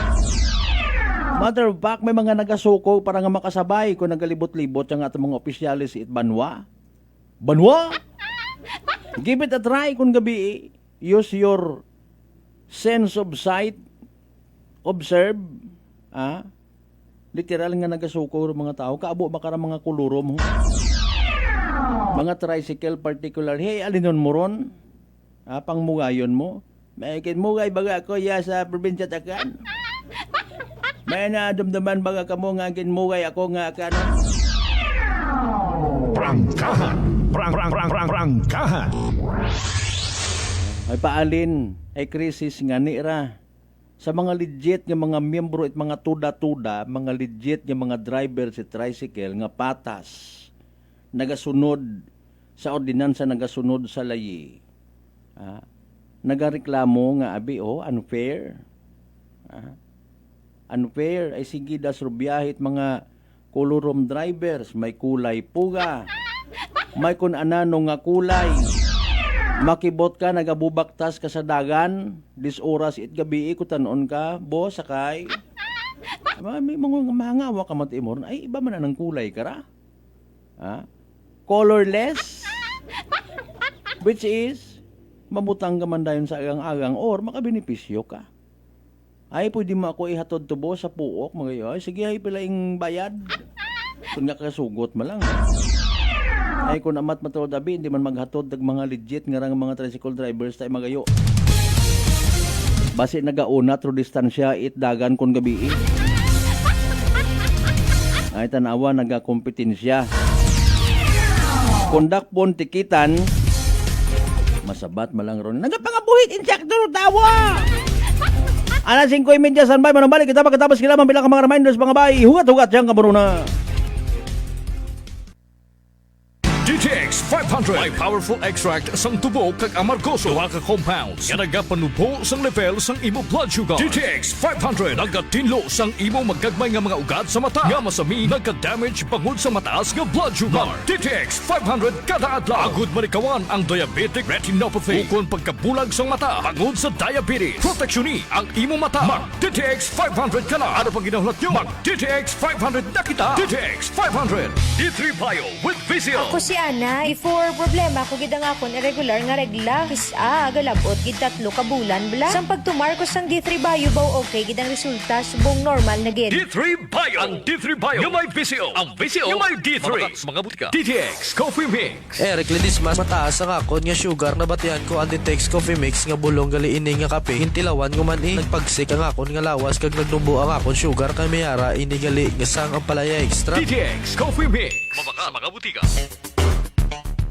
Matter of fact, may mga nagasuko para nga makasabay kung nagalibot-libot ang atong mga opisyalis it Banwa. Banwa! Give it a try kung gabi. Use your sense of sight, observe, literal nga nagasuko mga tao, kaabo baka mga kulurom, mga tricycle particular, hey, alinon mo ron, pangmugayon mo, may kinmugay baga ako ya sa probinsya Takan, may nadumdaman baga kamo nga kinmugay ako nga kanon. Prangkahan, prangkahan. Ay paalin, ay krisis nga nira. Sa mga legit nga mga miyembro at mga tuda-tuda, mga legit nga mga driver sa tricycle nga patas, nagasunod sa ordinansa, nagasunod sa layi. Nagareklamo nga abi, unfair. Unfair ay sige das rubiyahit mga kulurom drivers, may kulay puga, may kun anano nga kulay. Makibot ka, nagabubaktas ka sa dagan, 10 oras it gabi, kutanon ka, boss, sakay. May mga mahangawa ka matimor, ay iba man na ng kulay ka ra. Colorless, which is, mamutang ka man dayon sa agang-agang or makabenepisyo ka. Ay, pwede mo ako ihatod to boss sa puok, mga iyo. Ay, sige, ay pala yung bayad. Kung nga kasugot mo lang. Ay kung amat matulad abi, hindi man maghatod ng mga legit nga rang mga tricycle drivers tayo magayo. Basi nagauna through distansya it dagan kon gabi. Ay tanawa nagakompetensya. Kondak pon tikitan masabat malang ron. Nagapangabuhit insektor tawa. Alas 5:30 sanbay manambalik kita pagkatapos kila bilang mga reminders mga bay. Hugat-hugat yang kamaruna. DTX 500 may powerful extract sang tubo kag amargoso duha ka compounds nga nagapanubo sang level sang imo blood sugar. DTX 500 nagatinlo sang imo magagmay nga mga ugat sa mata nga masami nagka-damage pangud sa mataas nga blood sugar. DTX 500 kada adlaw agud manikawan ang diabetic retinopathy ukon pagkabulag sang mata pangud sa diabetes. Proteksyon ang imo mata. Mag DTX 500 kana ano pang ginahulot nyo? Mag DTX 500 na kita. DTX 500 D3 Bio with Vizio. Ako si Ana, before problema ko gid ang akon irregular nga regla. Kisa galabot gid 3 ka bulan bla. Sang pagtumar ko sang D3 Bio baw okay gid ang resulta subong normal na gid. D3 Bio. Ang D3 Bio yung may Vizio. Ang Vizio yung may D3. Mga butika. DTX Coffee Mix. Eric Lidis mas mataas ang akon nga sugar na batian ko ang DTX Coffee Mix nga bulong gali ini nga kape. Hintilawan ko man nagpagsik ang akon nga lawas kag nagdumbo ang akon sugar kay mayara ini gali nga sang ang palaya extra. DTX Coffee Mix. Mabaka mga butika.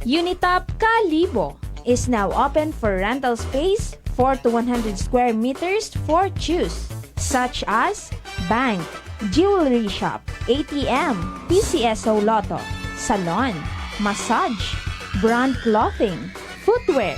Unitop Kalibo is now open for rental space 4 to 100 square meters for choose, such as bank, jewelry shop, ATM, PCSO Lotto, salon, massage, brand clothing, footwear,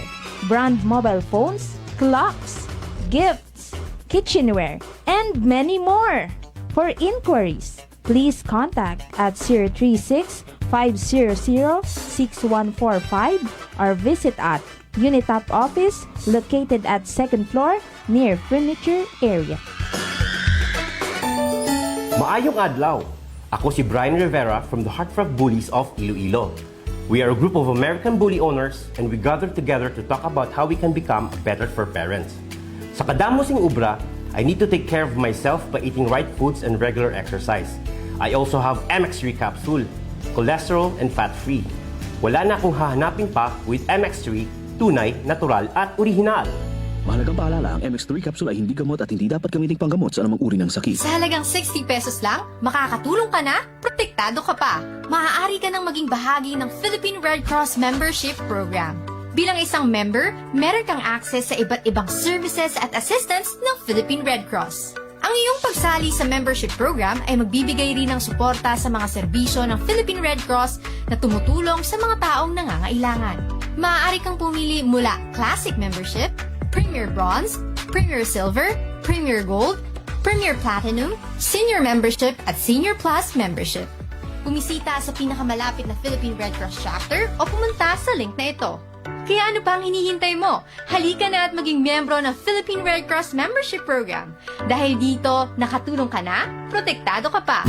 brand mobile phones, clocks, gifts, kitchenware, and many more. For inquiries, please contact at 036-500-6145 or visit at Unitop office located at 2nd floor near furniture area. Maayong adlaw. Ako si Brian Rivera from the Heartfrog Bullies of Iloilo. We are a group of American bully owners and we gather together to talk about how we can become better for parents. Sa kadamosing ubra, I need to take care of myself by eating right foods and regular exercise. I also have MX3 capsule, cholesterol and fat-free. Wala na akong hahanapin pa with MX3, tunay, natural at original. Mahalagang paalala, ang MX3 capsule ay hindi gamot at hindi dapat gamiting panggamot sa anumang uri ng sakit. Sa halagang 60 pesos lang, makakatulong ka na, protektado ka pa. Maaari ka nang maging bahagi ng Philippine Red Cross Membership Program. Bilang isang member, meron kang access sa iba't ibang services at assistance ng Philippine Red Cross. Ang iyong pagsali sa membership program ay magbibigay rin ng suporta sa mga serbisyo ng Philippine Red Cross na tumutulong sa mga taong nangangailangan. Maaari kang pumili mula Classic Membership, Premier Bronze, Premier Silver, Premier Gold, Premier Platinum, Senior Membership at Senior Plus Membership. Bumisita sa pinakamalapit na Philippine Red Cross chapter o pumunta sa link na ito. Kaya ano pa ang hinihintay mo? Halika na at maging miyembro ng Philippine Red Cross Membership Program. Dahil dito, nakatulong ka na, protektado ka pa.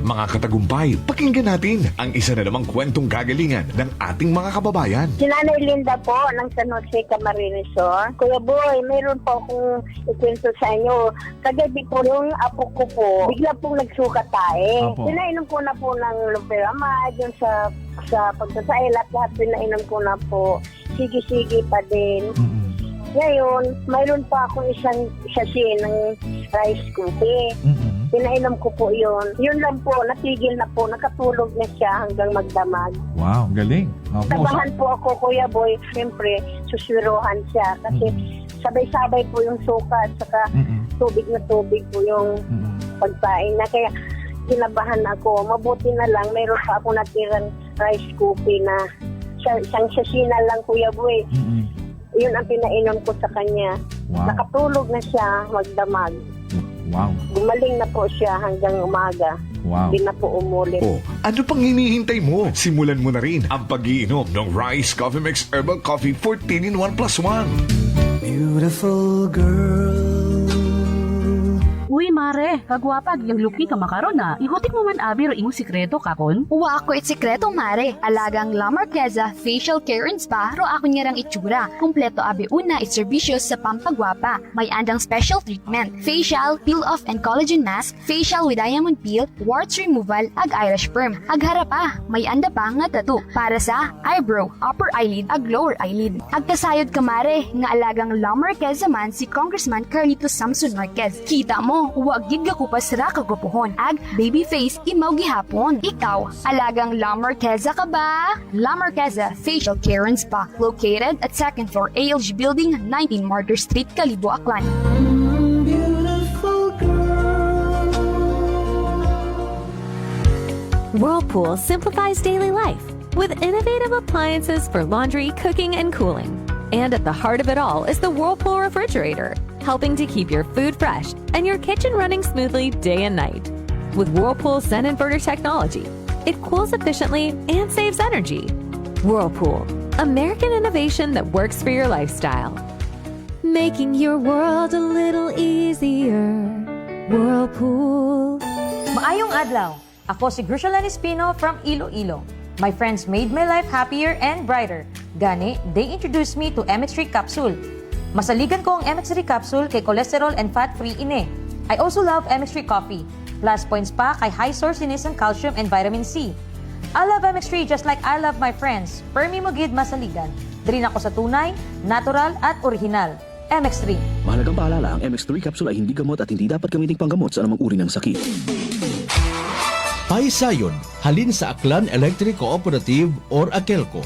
Mga katagumpay, pakinggan natin ang isa na namang kwentong gagalingan ng ating mga kababayan. Si Nanay Linda po ng San Jose Camarines Sur. Kuya Boy, mayroon po akong ikwento sa inyo. Kagabi po yung apo ko po, bigla pong nagsuka tayo. Pinainom ko na po ng Loperamide, yung sa pagsasail at lahat pinainom ko na po. Sige-sige pa din. Ngayon, mayroon pa akong isang sachet ng rice cookie. Pinainom ko po yun. Yun lang po, natigil na po. Nakatulog na siya hanggang magdamag. Wow, galing. Tabahan po ako, Kuya Boy. Siyempre, suswiruhan siya. Kasi sabay-sabay po yung suka at saka tubig na tubig po yung pagpain na. Kaya kinabahan ako. Mabuti na lang, mayroon pa ako natirang rice cookie na isang sasina lang, Kuya Boy. Yun ang pinainom ko sa kanya. Wow. Nakatulog na siya magdamag. Wow. Gumaling na po siya hanggang umaga. Wow. Hindi na po umulit. Oh, ano pang hinihintay mo? Simulan mo na rin ang pag-iinom ng Rice Coffee Mix Herbal Coffee 14 in 1 plus 1. Beautiful girl. Uy, mare, kagwapag, yung luki ka makaron na. Ihutik mo man abi ro imong sikreto kakon. Uwa ako sikreto, mare. Alagang La Marqueza Facial Care and Spa ro ako niyarang itsura. Kumpleto abi una iserbisyo sa pampagwapa. May andang special treatment, facial, peel-off and collagen mask, facial with diamond peel, warts removal, ag Irish perm. Ag harapa, may anda pa nga tattoo para sa eyebrow, upper eyelid, ag lower eyelid. Ag kasayod ka, mare, nga alagang La Marqueza man si Congressman Carlito Samson Marquez. Kita mo, huwag gid ka kupas ra kagupuhon. Ag baby face imaw gihapon. Ikaw, alagang La Marqueza ka ba? La Marqueza Facial Care and Spa, located at 2nd floor ALG Building, 19 Martyr Street, Kalibo, Aklan. Whirlpool simplifies daily life with innovative appliances for laundry, cooking, and cooling. And at the heart of it all is the Whirlpool refrigerator, helping to keep your food fresh and your kitchen running smoothly day and night. With Whirlpool Zen Inverter technology, it cools efficiently and saves energy. Whirlpool, American innovation that works for your lifestyle. Making your world a little easier. Whirlpool. Maayong adlaw. Ako si Grishalan Espino from Iloilo. My friends made my life happier and brighter. Gani, they introduced me to MX3 capsule. Masaligan ko ang MX3 capsule kay cholesterol and fat-free ine. I also love MX3 coffee. Plus points pa kay high sourciness ng calcium and vitamin C. I love MX3 just like I love my friends. Permi mo gid masaligan. Diri ako sa tunay, natural at original. MX3. Mahalagang paalala, ang MX3 capsule ay hindi gamot at hindi dapat gamiting panggamot sa anumang uri ng sakit. Paisayon, halin sa Aklan Electric Cooperative or AKELCO.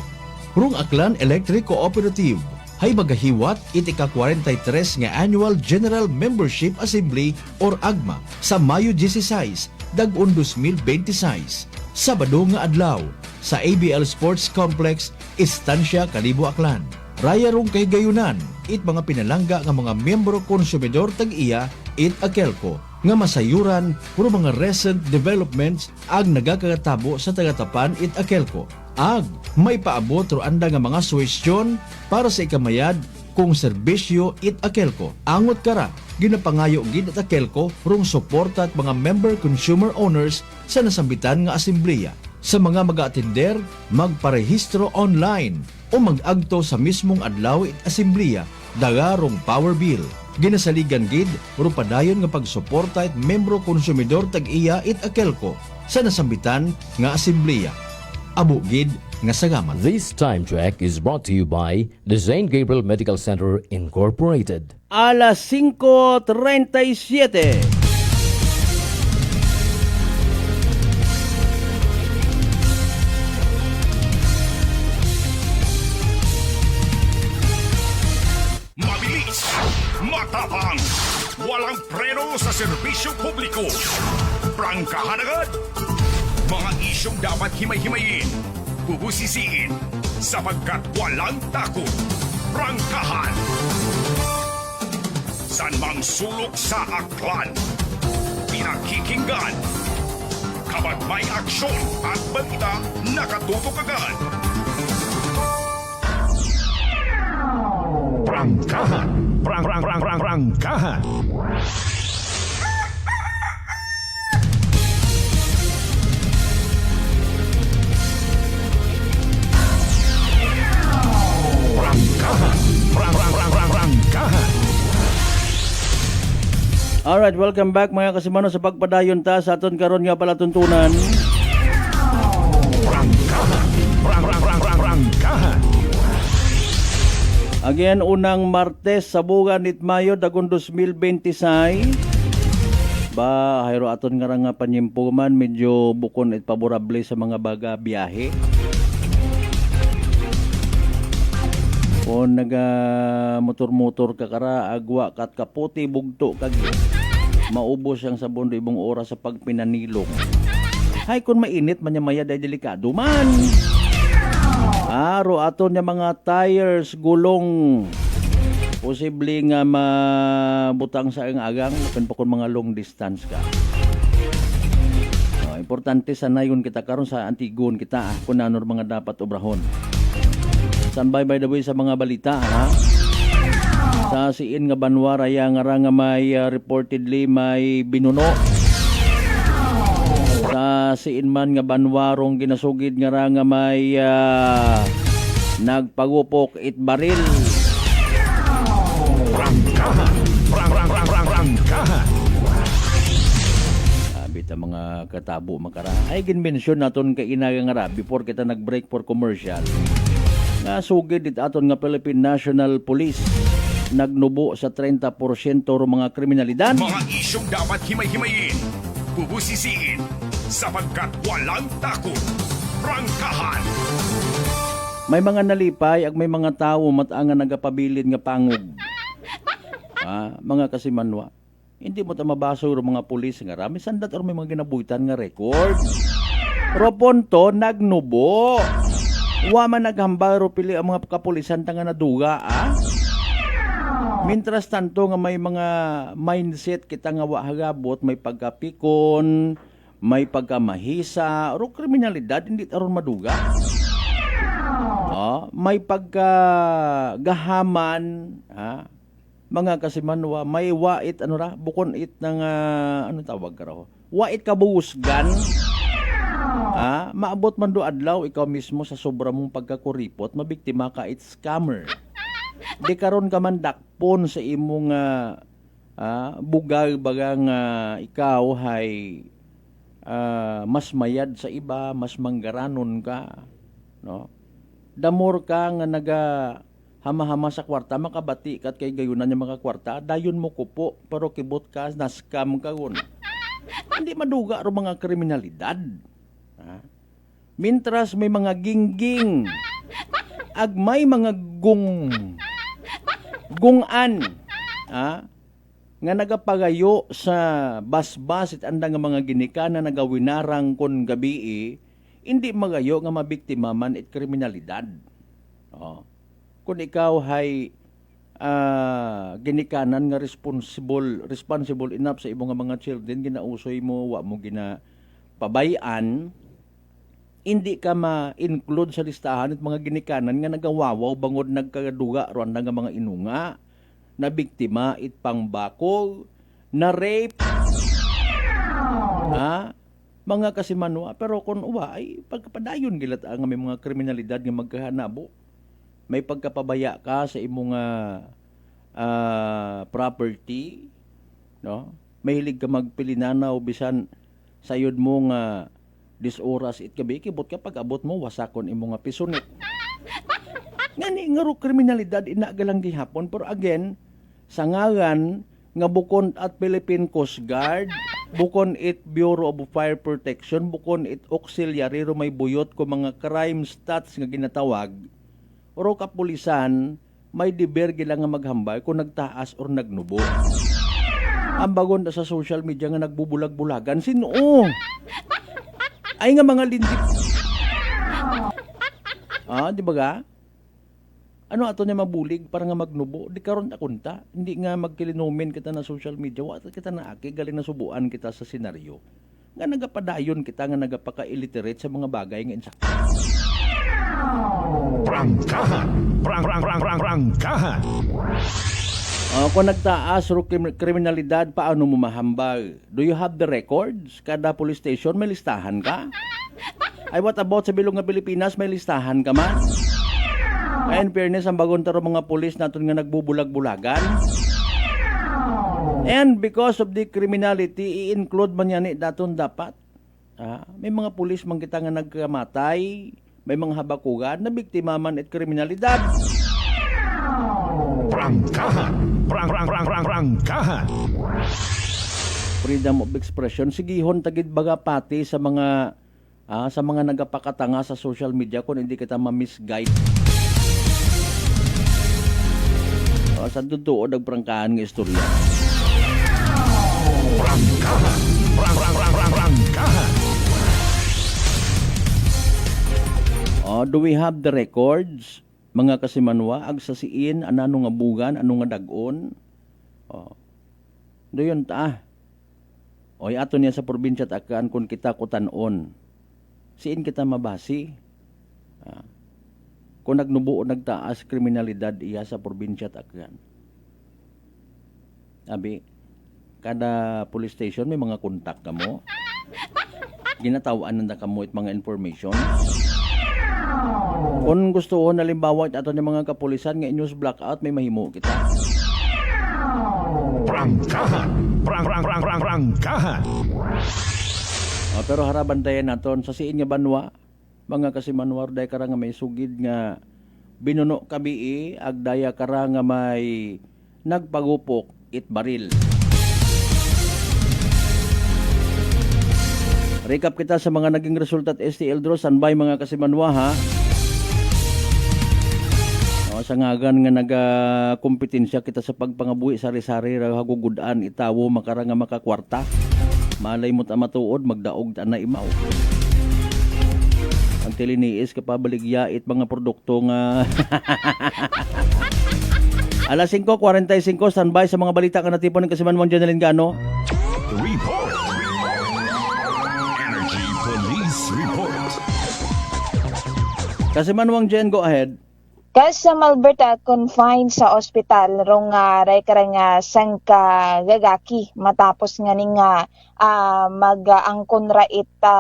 Rung Aklan Electric Cooperative, hay magahiwat iti ka-43 nga Annual General Membership Assembly or AGMA sa Mayo 16, dag-on 2026. Sabado nga adlaw sa ABL Sports Complex, Estancia, Kalibo, Aklan. Raya rong kay gayunan, it mga pinalangga nga mga miyembro konsumidor tag-iya it AKELCO nga masayuran puro mga recent developments ag nagakatabo sa tagatapan it AKELCO. Ag may paabot ro anda nga mga suwestyon para sa ikamayad kung serbisyo it AKELCO. Angot kara ginapangayo gid at AKELCO rong suporta at mga member consumer owners sa nasambitan nga asembleya. Sa mga mag-atender, magparehistro online o mag-agto sa mismong adlaw it asembleya dagarong power bill. Ginasaligan gid ro padayon nga pagsuporta at membro konsumidor tag-iya it AKELCO sa nasambitan nga asembleya. Abo gid nga salamat. This time check is brought to you by the St. Gabriel Medical Center Incorporated. Alas 5:37. Mabilis, matapang, walang preno sa serbisyo publiko. Prangkahan agad. Mga isyong dapat himay-himayin, bubusisiin, sapagkat walang takot. Prangkahan. San mang sulok sa aklan, pinakikinggan. Kapag may aksyon at balita, nakatutok agad. Prangkahan. Prangkahan. Prangkahan. Alright, welcome back mga kasimano sa pagpadayon ta sa aton karon nga pala tuntunan. Prangkahan. Again, unang Martes sa buwan nit Mayo dagon 2026. Ba, hayro aton nga nga panyimpuman medyo bukon at paborable sa mga baga biyahe. Kung motor-motor ka kara, agwa kat kaputi bugto kag maubos ang sabon do ibong oras sa pagpinanilong. Hay kung mainit manya-maya day delikado man. Aro aton nga mga tires gulong posible nga mabutang sa ang agang pen pa kung mga long distance ka. Importante sanayon kita karon sa antigon kita kung ano mga dapat obrahon. Standby by the way sa mga balita ha. Sa siin nga Banwara ya nga may reportedly may binuno. Sa siin man nga Banwarong ginasugid nga may nagpagupok it baril. Prangkahan. Prangkahan. Bita mga katabo makara. Ay ginmensyon naton kay inaga nga before kita nag-break for commercial. Nga sugid dit aton nga Philippine National Police nagnubo sa 30% ro mga kriminalidad. Mga isyong dapat himay-himayin, bubusisiin, sapagkat walang takot. Prangkahan. May mga nalipay ag may mga tawo matangan nagapabilin nga pangog. Mga kasimanwa. Hindi mo ta mabaso ro mga pulis nga rami sandat or may mga ginabuhitan nga record. Roponto nagnubo. Wa man naghambal ro pili ang mga kapulisan tanga naduga Mintras tanto nga may mga mindset kita nga wa hagabot, may pagkapikon, may pagkamahisa, ro kriminalidad hindi aron maduga. May pagkagahaman, mga kasimanwa, may wait bukon it ng anong tawag ka raw? Wait kabuhusgan. Maabot man do adlaw ikaw mismo sa sobra mong pagkakuripot, mabiktima ka it scammer. Di karon ka man dakpon sa imong bugal bagang ikaw hay mas mayad sa iba, mas manggaranon ka, no? Damor ka nga naga hama-hama sa kwarta, makabati kat kay gayunan yung mga kwarta, dayon mo kupo, pero kibot ka, na-scam ka gun. Hindi maduga ro mga kriminalidad. Mintras may mga gingging, ag may mga gungan, nga nagapagayo sa basbas it anda nga mga ginika na nagawinarang kon gabi hindi magayo nga mabiktima man it kriminalidad. Kung ikaw hay ginikanan nga responsible enough sa imong mga children, ginausoy mo, wa mo ginapabayan, hindi ka ma-include sa listahan at mga ginikanan nga nagawawaw bangod nagkaduga ron nga mga inunga, na biktima it pangbakol, na rape, mga kasimanwa. Pero kung ay pagkapadayon gilat ang may mga kriminalidad nga magkahanabo, may pagkapabaya ka sa imong property, no? Mahilig ka magpilinanaw bisan sayod mo nga Dis oras it gabi kibot ka pag abot mo wasakon imo nga pisonit. Ngani nga ro kriminalidad ina galang gihapon pero again sa ngalan nga bukon at Philippine Coast Guard, bukon it Bureau of Fire Protection, bukon it auxiliary ro may buyot ko mga crime stats nga ginatawag. Oro kapulisan may deber gila nga maghambal kung nagtaas or nagnubo. Ang bagon sa social media nga nagbubulag-bulagan sino? Ay nga mga lindip. Di ba ga? Ano ato niya mabulig para nga magnubo? Di karon ta kunta. Hindi nga magkilinomen kita na social media. Wata kita na aki. Galing na subuan kita sa senaryo. Nga nagapadayon kita nga nagapaka-illiterate sa mga bagay nga insakto. Prangkahan! Prangkahan! Kung nagtaas o kriminalidad, paano mo mahambal? Do you have the records? Kada police station may listahan ka? Ay what about sa bilog nga Pilipinas may listahan ka man? Ay in fairness, ang bagon taro mga pulis natin nga nagbubulag-bulagan. And because of the criminality, i-include man yan daton dapat. May mga pulis man kita nga nagkamatay, may mga habakugan na biktima man at kriminalidad. Prangkahan! Prangkahan! Freedom of expression, sigihon tagid baga pati sa mga nagapakatanga sa social media kung hindi kita ma-misguide. Sa totoo nagprangkahan nga istorya. Prangkahan! Prangkahan! Do we have the records? Mga kasimanwa, agsasiin, anano nga bugan, ano nga dagon? Doon ta. Oy, ato niya sa probinsya takaan kung kita kutanon. Siin kita mabasi. Kung nagnubo o nagtaas kriminalidad iya sa probinsya takaan. Abi, kada police station may mga kontak ka mo. Ginatawaan na ka mo it mga information. Kung gusto ko nalimbawa ato ng mga kapulisan nga news blackout may mahimo kita. Prangkahan! Prangkahan! Pero haraban tayo naton sa siin nga banwa, mga kasimanwar day kara nga may sugid nga binuno kabii agdaya kara nga may nagpagupok it baril. Recap kita sa mga naging resulta at STL draw standby mga kasimanwa ha. Sa ngagan nga nagakompetensya kita sa pagpangabuhi sari-sari ra hagugudan itawo makara nga makakwarta. Malay mo't matuod magdaog na imaw. Ang tiliniis kapabaligya it mga produkto nga Alas 5:45 standby sa mga balita ka natipon ng Kasimanwang Janelin Gano. Report! Energy Police Report! Kasimanwang Jen, go ahead. Kas sa Malberta confined sa ospital rong ray karang sangka gagaki matapos nga ning mag-angkon ra ita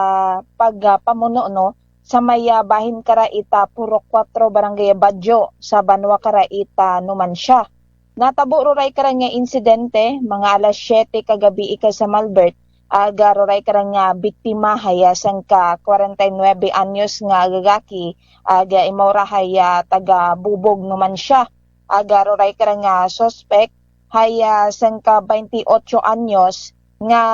pagpamuno no sa may bahin kara ita Purok 4 Barangay Badyo sa Banwa kara ita Numancia. Natabo ray karang insidente mga alas 7 kagabi ika sa Malbert. Garo ray karang biktima haya sangka 49 anyos nga gagaki aga imora haya taga Bubog naman siya. Garo ray karang suspect haya sangka 28 anyos nga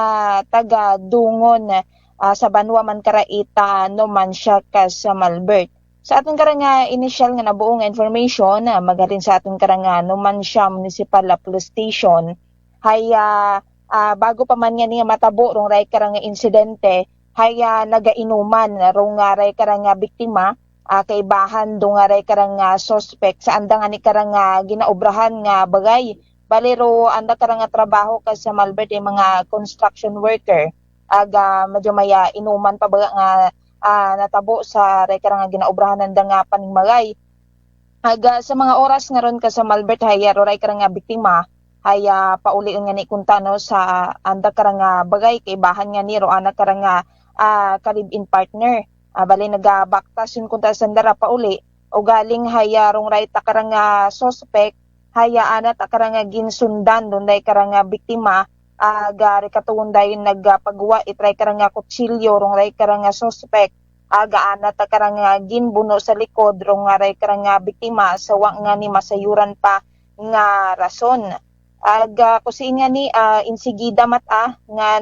taga Dungon sa Banwa man karaita naman siya sa Malbert. Sa aton karang initial nga nabuong information magaling sa aton karang naman siya Municipal Police Station haya bago pa man nga niya matabo rong ray karang insidente haya nagainuman rong ray karang biktima kay bahan do nga ray karang suspect sa andang ani karang ginaobrahan nga bagay balero anda karang trabaho ka sa Malbert mga construction worker aga medyo maya inuman pa baga nga natabo sa ray karang ginaobrahan anda nga paningmagay aga sa mga oras nga ron ka sa Malbert haya ray karang biktima haya pauli nga ni kuntano sa anda karang bagay kay bahan nga ni ro ana karang kalib-in partner bali nagabaktas yun kunta sandara pauli o galing haya rong right karang suspect haya ana ta karang ginsundan dunday karang biktima aga rekatunda yung nagpagawa itry karang nga kutsilyo rong ray karang nga suspect aga ana ta karang nga ginbuno sa likod rong ray karang nga biktima sa wa nga ni masayuran pa nga rason. Aga kusin nga ni insigida mata nga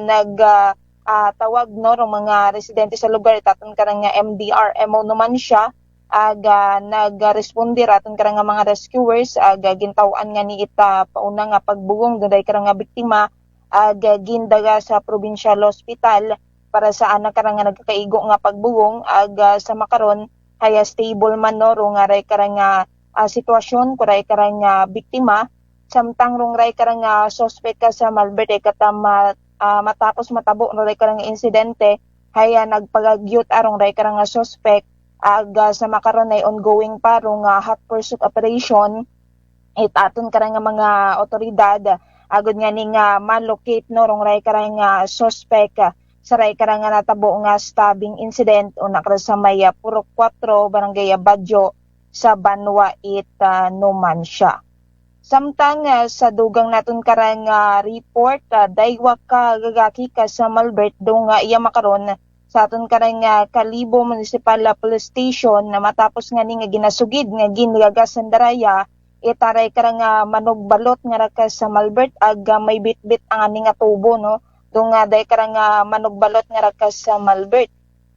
tawag no rong mga residente sa lugar itaton karang nga MDRMO naman siya. Aga nagresponde raton karang nga mga rescuers aga gintaw-an nga ni ita pauna nga pagbugong dunay karang nga biktima aga gindaga sa provincial hospital para sa anak karang nga nagkakaigo nga pagbugong aga sa makaron haya stable man no rong ray karang nga sitwasyon kuray karang nga biktima samtang rong ray karang nga suspect ka sa Malbert katama matapos matabo no ray karang nga insidente haya nagpagagyot arong ray karang nga suspect aga sa makaron ay ongoing pa rong hot pursuit operation aton karang nga mga otoridad agud nga ning malocate no rong ray karang nga suspect sa ray karang nga natabo nga stabbing incident una sa may Purok 4 barangay Badyo sa Banwa Numancia. Samtang sa dugang naton karang report daywa ka gagaki ka sa Malbert dong iya makaron sa aton karang Kalibo Municipal Police Station na matapos nga ni nga ginasugid nga gingagas sandaraya itaray karang manugbalot nga ra ka sa Malbert aga may bitbit ang ani nga tubo no dong day karang manugbalot nga ra ka sa Malbert.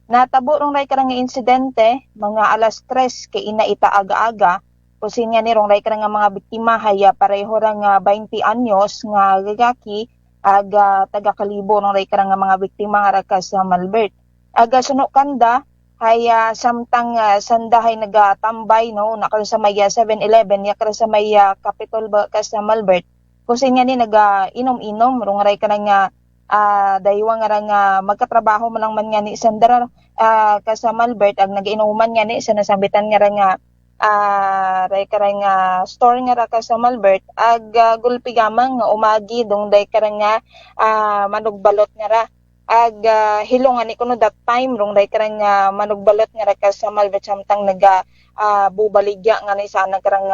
Natabo rong ray karang insidente mga alas 3 kay ina ita aga-aga kusin nga ni rong ray karang mga biktima haya pareho ra nga 20 anyos nga gagaki aga taga Kalibo rong ray karang mga biktima nga ra ka sa Malbert. Aga suno kanda haya samtang sandahay nagatambay no nakal sa may 7-Eleven yakra sa may Capitol ba ka sa Malbert kusin nga ni inom-inom rong ray karang daywa nga magkatrabaho man lang man nga ni Sandra ka sa Malbert ag nagiinuman nga ni sa nasambitan nga ray karang store nga ra ka sa Malbert ag gulpi gamang nga umagi dong day karang manugbalot nga ra ag hilongan ni kuno that time rong day karang manugbalot nga ra ka sa Malbert samtang bubaligya nga ni sana karang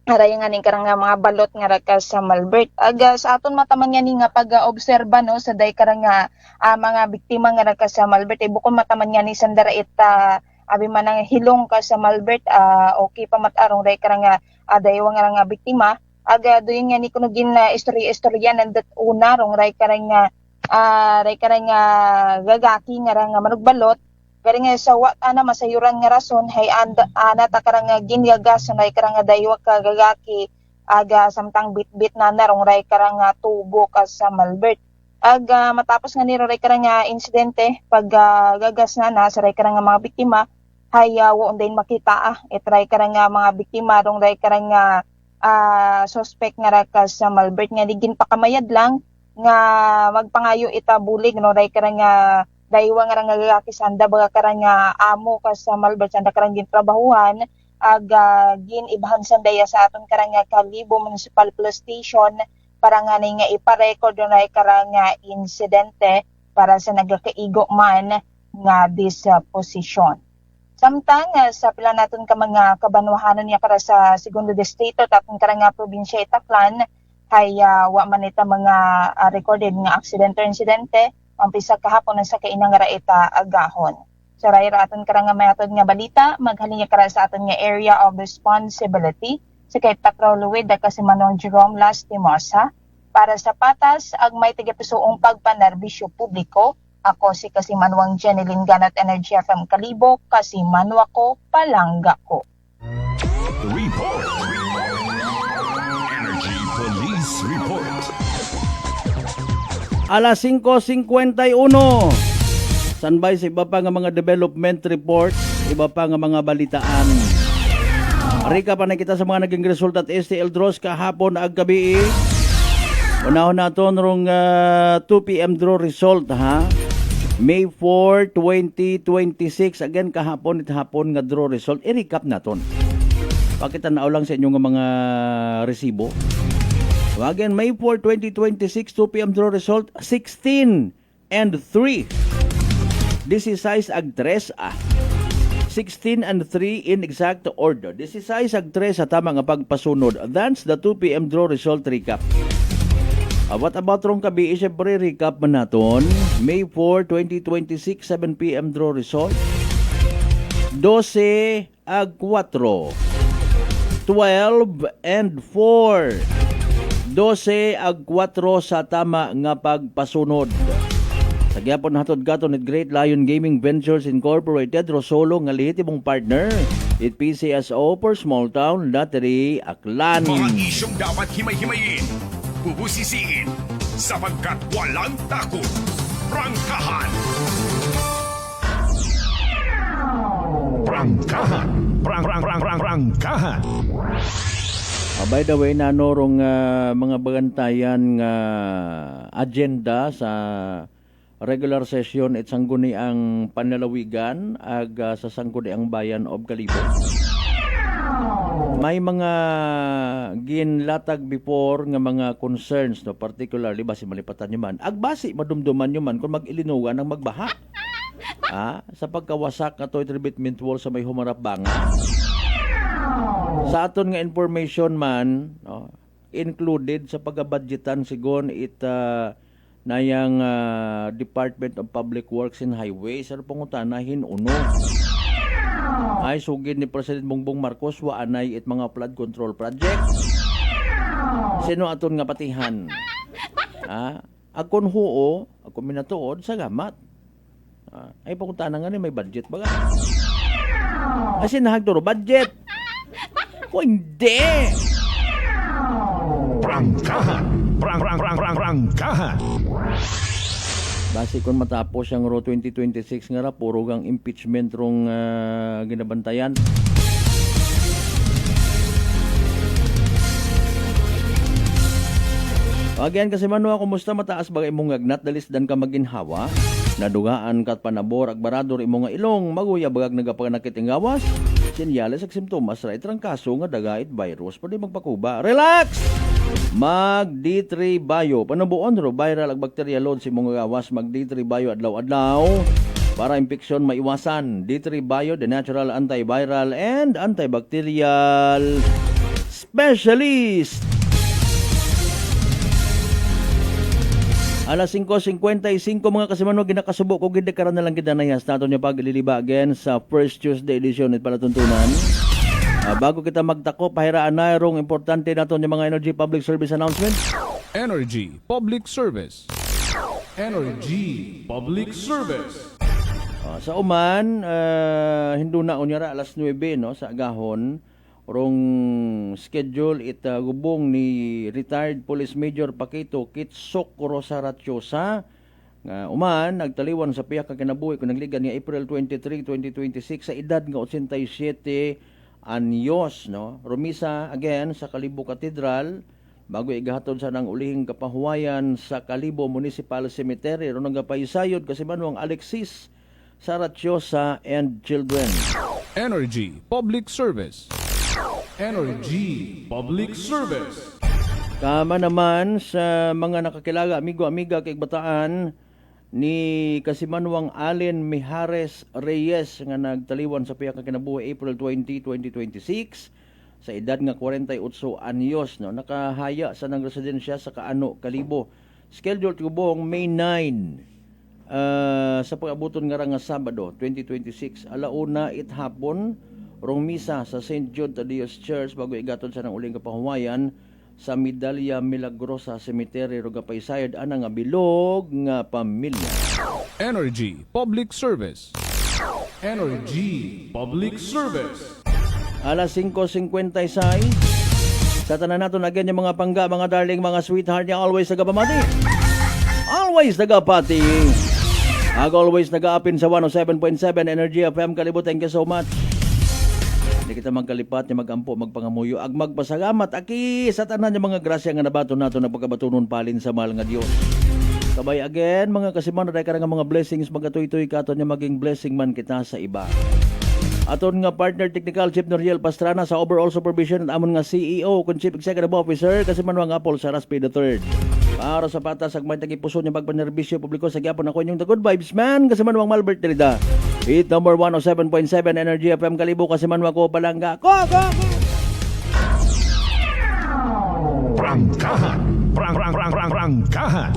aray nga ning karang mga balot nga ra ka sa Malbert. Aga sa aton mataman nga ni nga pag-obserba no sa day karang mga biktima nga ra ka sa Malbert bukod mataman nga ni sandara ita abi man ang hilong ka sa Malbert okay pa matarong day karang daywa nga biktima aga doy nga ni kuno gin istorya nandat una rong ray karang gagaki nga ra nga manugbalot kaya nga sa ana masayuran nga rason hay ana ta karang ginyagas na karang daywa ka gagaki aga samtang bitbit na narong ray karang tubo ka sa Malbert. Aga matapos nga ni ray karang insidente pag gagas na sa ray karang mga biktima hay wa undain makita itray karang mga biktima rong ray karang suspect nga ra ka sa Malbert nga digin pakamayad lang nga magpangayo ita bulig no ray karang daywa nga gagaki sanda baga karang amo ka sa Malbert sanda karang gintrabahuhan aga ginibahan sandaya sa aton karang Kalibo Municipal Police Station para nga nga ipa-record na karang insidente para sa nagakaigo man nga disposisyon. Samtang sa pila naton ka mga kabanwahanon niya kara sa segundo distrito aton karang probinsya Itaklan hay wa man ita mga recorded nga aksidente or insidente umpisa kahapon sa kainang ra ita agahon. Sa rayra aton karang mayatod nga balita maghalin kara sa aton nga area of responsibility sa kay Patrol Luwid ka si Manong Jerome Lastimosa para sa patas ag may tigapisoong pagpanerbisyo publiko. Ako si Kasimanwang Jeneline Ganat Energy FM Kalibo, Kasimanwa ko, palangga ko. Report. Energy Police Report. Alas 5:51. Sanbay sa iba pa nga mga development report, iba pa nga mga balitaan. Rika pa na kita sa mga naging resulta at STL draws kahapon ag gabi. Unahon naton rong 2 PM draw result ha. May 4, 2026 again kahapon at hapon nga draw result. I-recap naton. Pakita na lang sa inyo nga mga resibo. So again, May 4, 2026, 2 PM draw result, 16 and 3. This is size ag 3 16 and 3 in exact order. This is size ag 3 sa tama nga pagpasunod. That's the 2 PM draw result recap. About rong kabi, siyempre recap man naton. May 4, 2026, 7 p.m. draw result. 12 ag 4. 12 and 4. 12 ag 4 sa tama nga pagpasunod. Sa gyapon hatod gaton at Great Lion Gaming Ventures Incorporated, Rosolo nga lehitimong partner. It PCSO for Small Town Lottery, Aklan. Mga isyong dapat himay-himayin, bubusisiin, sapagkat walang takot. Prangkahan! Prangkahan! Prangkahan! By the way, nanorong mga bagantayan nga agenda sa regular session at sangguni ang panlalawigan ag sa sangguni ang bayan of Kalibo. May mga ginlatag before nga mga concerns, no, particularly basi malipatan nyo man. Agbasi madumduman nyo man kung mag-ilinugan ang magbaha. Sa pagkawasak na toy treatment wall sa may humarap banga. Sa aton nga information man, no, included sa pagabudgetan sigon nayang Department of Public Works and Highways sa pangutanahin uno. Ay sugid ni President Bongbong Marcos wa anay it mga flood control project. Sino aton nga patihan? Akon huo, ako minatuod sa gamat. Ay pangutana nga ni may budget baga. Kasi nahagturo budget. Kung hindi. Prangkahan! Prangkahan! Basi kung matapos ang Raw 2026 nga ra, puro gang impeachment rong ginabantayan. Again kasi manwa, kumusta mataas bagay imong agnat dalisdan ka maginhawa? Nadugaan kat panabor ag barador imong nga ilong maguya bagag nagapanakit ing gawas. Senyales ag simptomas ra itrangkaso nga dagait virus pwede magpakuba. Relax! Mag D3 Bio. Panabuon ro viral ag bacteria load si imong gawas. Mag D3 Bio adlaw-adlaw para impeksyon maiwasan. D3 Bio, the natural antiviral and antibacterial specialist. Alas 5:55 mga kasimanwa ginakasubo ko gid karon na lang gid nayas naton yung pagliliba again sa first Tuesday edition it palatuntunan. Bago kita magtako pahiraan na rong importante naton yung mga energy public service announcement. Energy Public Service. Energy Public Service. Sa uman hinduna unyara alas 9 no sa agahon rong schedule gubong ni retired Police Major Paquito Kitsok Rosaratiosa nga uman nagtaliwan sa piyak ka kinabuhi kung nagligan ni April 23, 2026 sa edad nga 87 anyos no. Rumisa again sa Kalibo Cathedral bago igahatod sa nang ulihing kapahuwayan sa Kalibo Municipal Cemetery ron nagapaysayod kasi manwang Alexis Saratiosa and children. Energy Public Service. Energy Public Service. Kama naman sa mga nakakilaga, amigo-amiga kay bataan ni Kasimanwang Allen Mijares Reyes nga nagtaliwan sa piyak nga kinabuhi April 20, 2026 sa edad nga 48 anyos no. Nakahaya sa nang residensya sa Kaano, Kalibo. Scheduled gubong May 9 sa pag-abuton nga nga Sabado 2026 alauna hapon rong misa sa St. Jude Tadeus Church bago igaton sa nang uling kapahuwayan sa Medalya Milagrosa Cemetery ro gapaysayod ana nga bilog nga pamilya. Energy Public Service. Energy Public Service. Alas 5:56 sa tanan naton again yung mga pangga, mga darling, mga sweetheart niya always nagapamati. Always nagapati. Always nagaapin sa 107.7 Energy FM Kalibo. Thank you so much. Hindi kita magkalipat niya magampo, magpangamuyo, ag magpasalamat aki sa tanan niya mga grasya nga nabato nato na pagkabatunon palin sa mahal nga Dios. Kabay again mga kasiman na nga mga blessings magatuy-tuy katon niya maging blessing man kita sa iba. Aton nga partner technical Chief Noriel Pastrana sa overall supervision at amon nga CEO kun Chief Executive Officer kasi manwang Apple sa Raspi III. Para sa patas ag may tagipuso niya pagpanerbisyo publiko sa gyapon ako inyong the good vibes man kasi manwang Malbert Derrida. Hit number 107.7 Energy FM Kalibo kasi manwang ko palangga. Ko! Prangkahan! Prang! Angkahan.